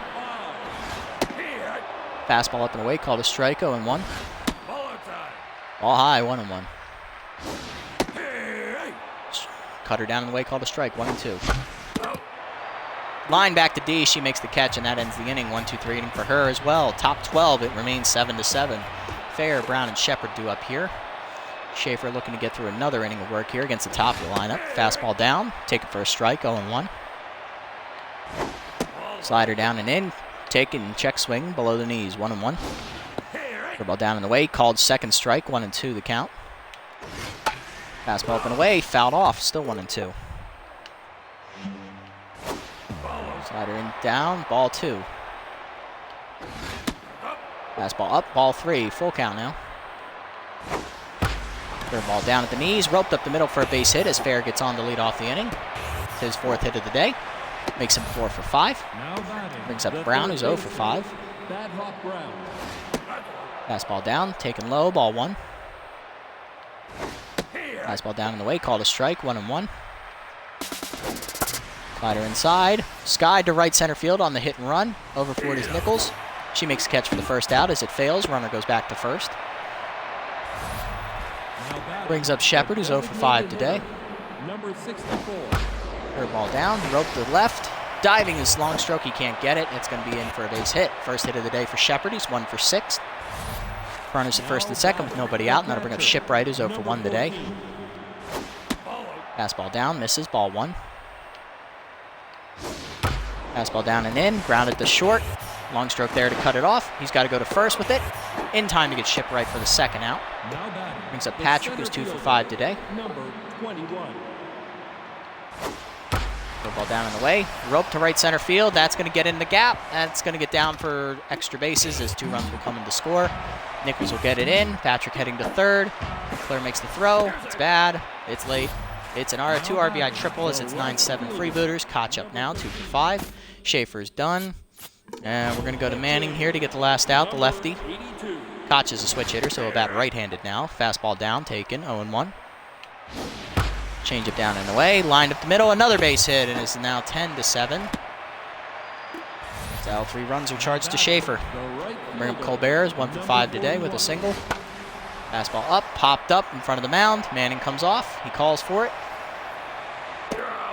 S1: Fastball up and away, called a strike, 0-1. Ball high, 1-1. Cutter down and away, called a strike, 1-2. Line back to D, she makes the catch, and that ends the inning. 1-2-3 inning for her as well. Top 12, it remains 7-7. Fair, Brown, and Shepard do up here. Schaefer looking to get through another inning of work here against the top of the lineup. Fastball down, take it for a strike, 0-1. Slider down and in, taken, check swing below the knees, 1-1. Curveball down and away, called second strike, 1-2 the count. Fastball up and away, fouled off, still 1-2. Slider in, down, ball 2. Fastball up, ball 3, full count now. Curveball down at the knees, roped up the middle for a base hit as Fair gets on to lead off the inning. It's his 4th hit of the day. Makes him 4 for 5. Brings up Brown, who's 0 for 5. Fastball down, taken low, ball 1. Fastball down in the way, called a strike, 1-1. Slider inside, skied to right center field on the hit and run. Over 40's Nichols. She makes the catch for the first out. As it fails, runner goes back to first. Brings up Shepard, who's 0 for 5 today.
S2: Number 64.
S1: Curveball down, rope to the left. Diving his long stroke, he can't get it. It's going to be in for a base hit. First hit of the day for Shepard, he's 1 for 6. Runners at first and second with nobody out, and that'll bring up Shipwright, who's 0 for 1 today. Fastball down, misses, ball 1. Fastball down and in, grounded to short. Long stroke there to cut it off. He's got to go to first with it. In time to get Shipwright for the second out. Brings up Patrick, who's 2 for 5 today.
S2: Number 21.
S1: Ball down in the way. Rope to right center field. That's going to get in the gap. That's going to get down for extra bases as 2 runs will come in to score. Nichols will get it in. Patrick heading to third. Claire makes the throw. It's bad. It's late. It's an 2 RBI triple as it's 9-7 freebooters. Koch up now, 2 for 5. Schaefer's done. And we're going to go to Manning here to get the last out, the lefty. Koch is a switch hitter, so about right-handed now. Fastball down, taken, 0-1. Change it down and away, lined up the middle, another base hit, and it's now 10-7. So 3 runs are charged to Schaefer. Bring up Colbert, is 1 for 5 today with a single. Fastball up, popped up in front of the mound. Manning comes off, he calls for it.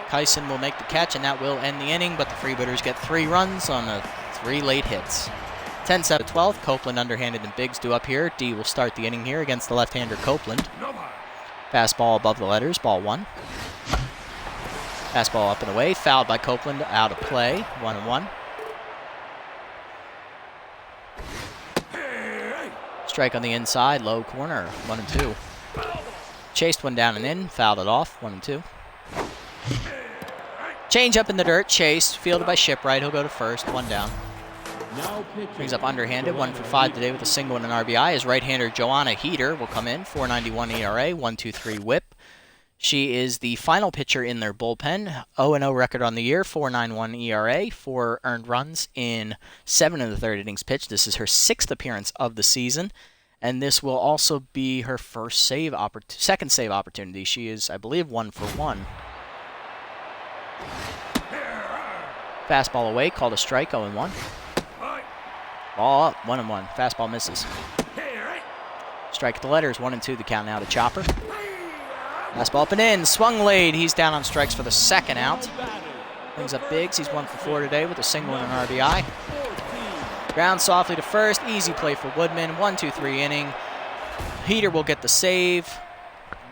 S1: Kyson will make the catch, and that will end the inning, but the freebooters get 3 runs on the 3 late hits. 10-7-12, Copeland underhanded and Biggs do up here. D will start the inning here against the left-hander Copeland. Fastball above the letters, ball 1. Fastball up and away, fouled by Copeland, out of play, 1-1. Strike on the inside, low corner, 1-2. Chased one down and in, fouled it off, 1-2. Change up in the dirt, chase, fielded by Shipwright, he'll go to first, 1 down. Brings up underhanded, 1 for 5 today with a single and an RBI. His right-hander Joanna Heater will come in, 4.91 ERA, 1.23 WHIP. She is the final pitcher in their bullpen, 0-0 record on the year, 4.91 ERA, 4 earned runs in 7 of the 3rd innings pitched. This is her 6th appearance of the season, and this will also be her second save opportunity. She is, I believe, 1 for 1. Fastball away, called a strike, 0-1. Ball up, 1-1. Fastball misses. Strike at the letters, 1-2 the count now to Chopper. Fastball up and in, swung late. He's down on strikes for the second out. Brings up Biggs, he's 1 for 4 today with a single and an RBI. Ground softly to first, easy play for Woodman, 1-2-3 inning. Heater will get the save.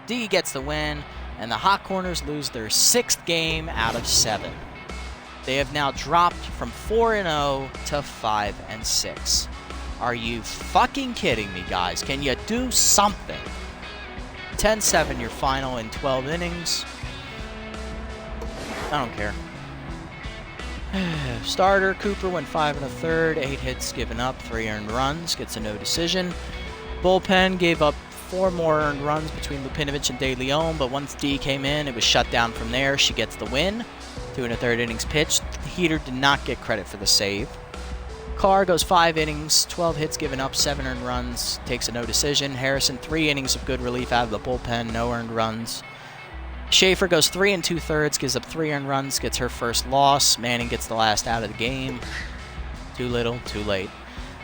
S1: D gets the win. And the Hot Corners lose their 6th game out of 7. They have now dropped from 4-0 to 5-6. Are you fucking kidding me, guys? Can you do something? 10-7 your final in 12 innings. I don't care. Starter, Cooper went 5 1/3, 8 hits given up, 3 earned runs, gets a no decision. Bullpen gave up 4 more earned runs between Lupinovich and De Leon, but once D came in, it was shut down from there. She gets the win. 2 1/3 innings pitched. The Heater did not get credit for the save. Carr goes 5 innings, 12 hits given up, 7 earned runs, takes a no decision. Harrison, 3 innings of good relief out of the bullpen, no earned runs. Schaefer goes 3 2/3, gives up 3 earned runs, gets her first loss. Manning gets the last out of the game. Too little, too late.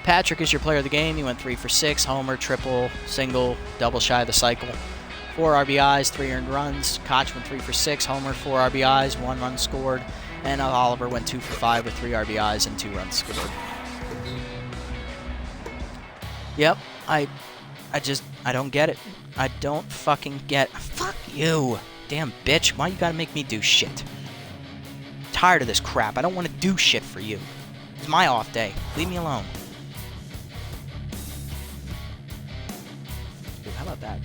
S1: Patrick is your player of the game. He went 3 for 6, homer, triple, single, double shy of the cycle. 4 RBIs, 3 earned runs. Koch went 3 for 6, homer, 4 RBIs, 1 run scored. And Oliver went 2 for 5 with 3 RBIs and 2 runs scored. Yep, I don't get it. I don't fucking get. Fuck you, damn bitch. Why you gotta make me do shit? I'm tired of this crap. I don't want to do shit for you. It's my off day. Leave me alone. Dude, how about that?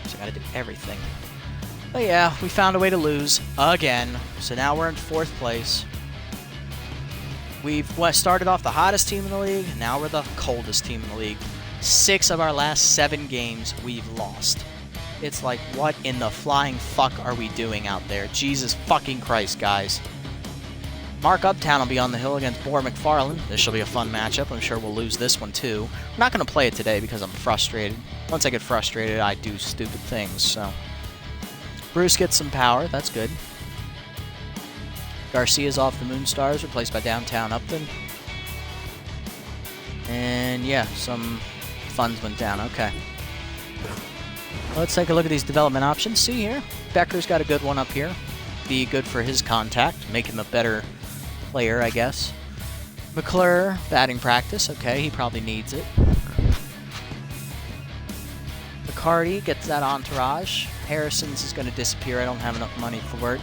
S1: So I gotta do everything. But yeah, we found a way to lose again. So now we're in 4th place. We've started off the hottest team in the league. Now we're the coldest team in the league. 6 of our last 7 games we've lost. It's like, what in the flying fuck are we doing out there? Jesus fucking Christ, guys. Mark Uptown will be on the hill against Boar McFarland. This will be a fun matchup. I'm sure we'll lose this one too. I'm not going to play it today because I'm frustrated. Once I get frustrated, I do stupid things, so. Bruce gets some power. That's good. Garcia's off the Moonstars, replaced by Downtown Upton. And yeah, some funds went down. Okay. Let's take a look at these development options. See here, Becker's got a good one up here. Be good for his contact, make him a better player, I guess. McClure, batting practice. Okay, he probably needs it. McCarty gets that entourage. Harrison's is going to disappear. I don't have enough money for it.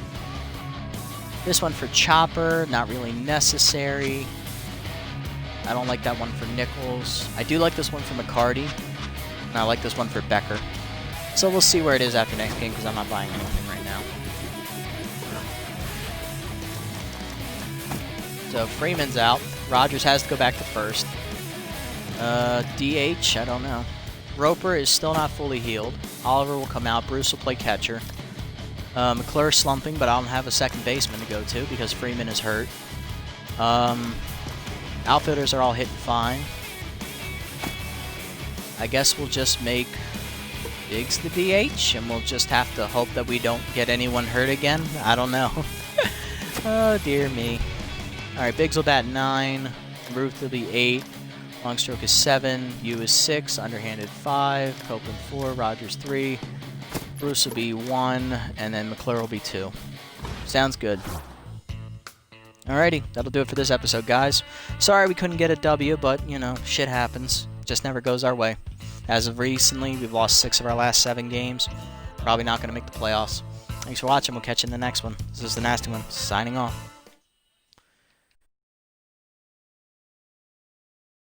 S1: This one for Chopper, not really necessary. I don't like that one for Nichols. I do like this one for McCarty. And I like this one for Becker. So we'll see where it is after next game because I'm not buying anything right now. So Freeman's out. Rogers has to go back to first. DH, I don't know. Roper is still not fully healed. Oliver will come out. Bruce will play catcher. McClure slumping, but I don't have a second baseman to go to because Freeman is hurt. Outfielders are all hitting fine. I guess we'll just make Biggs the DH, and we'll just have to hope that we don't get anyone hurt again. I don't know. Oh, dear me. All right, Biggs will bat 9. Ruth will be 8. Long stroke is 7. Yu is 6. Underhanded 5. Copeland 4. Rogers 3. Bruce will be 1. And then McClure will be 2. Sounds good. Alrighty, that'll do it for this episode, guys. Sorry we couldn't get a W, but, you know, shit happens. Just never goes our way. As of recently, we've lost 6 of our last 7 games. Probably not going to make the playoffs. Thanks for watching. We'll catch you in the next one. This is the Nasty One, signing off.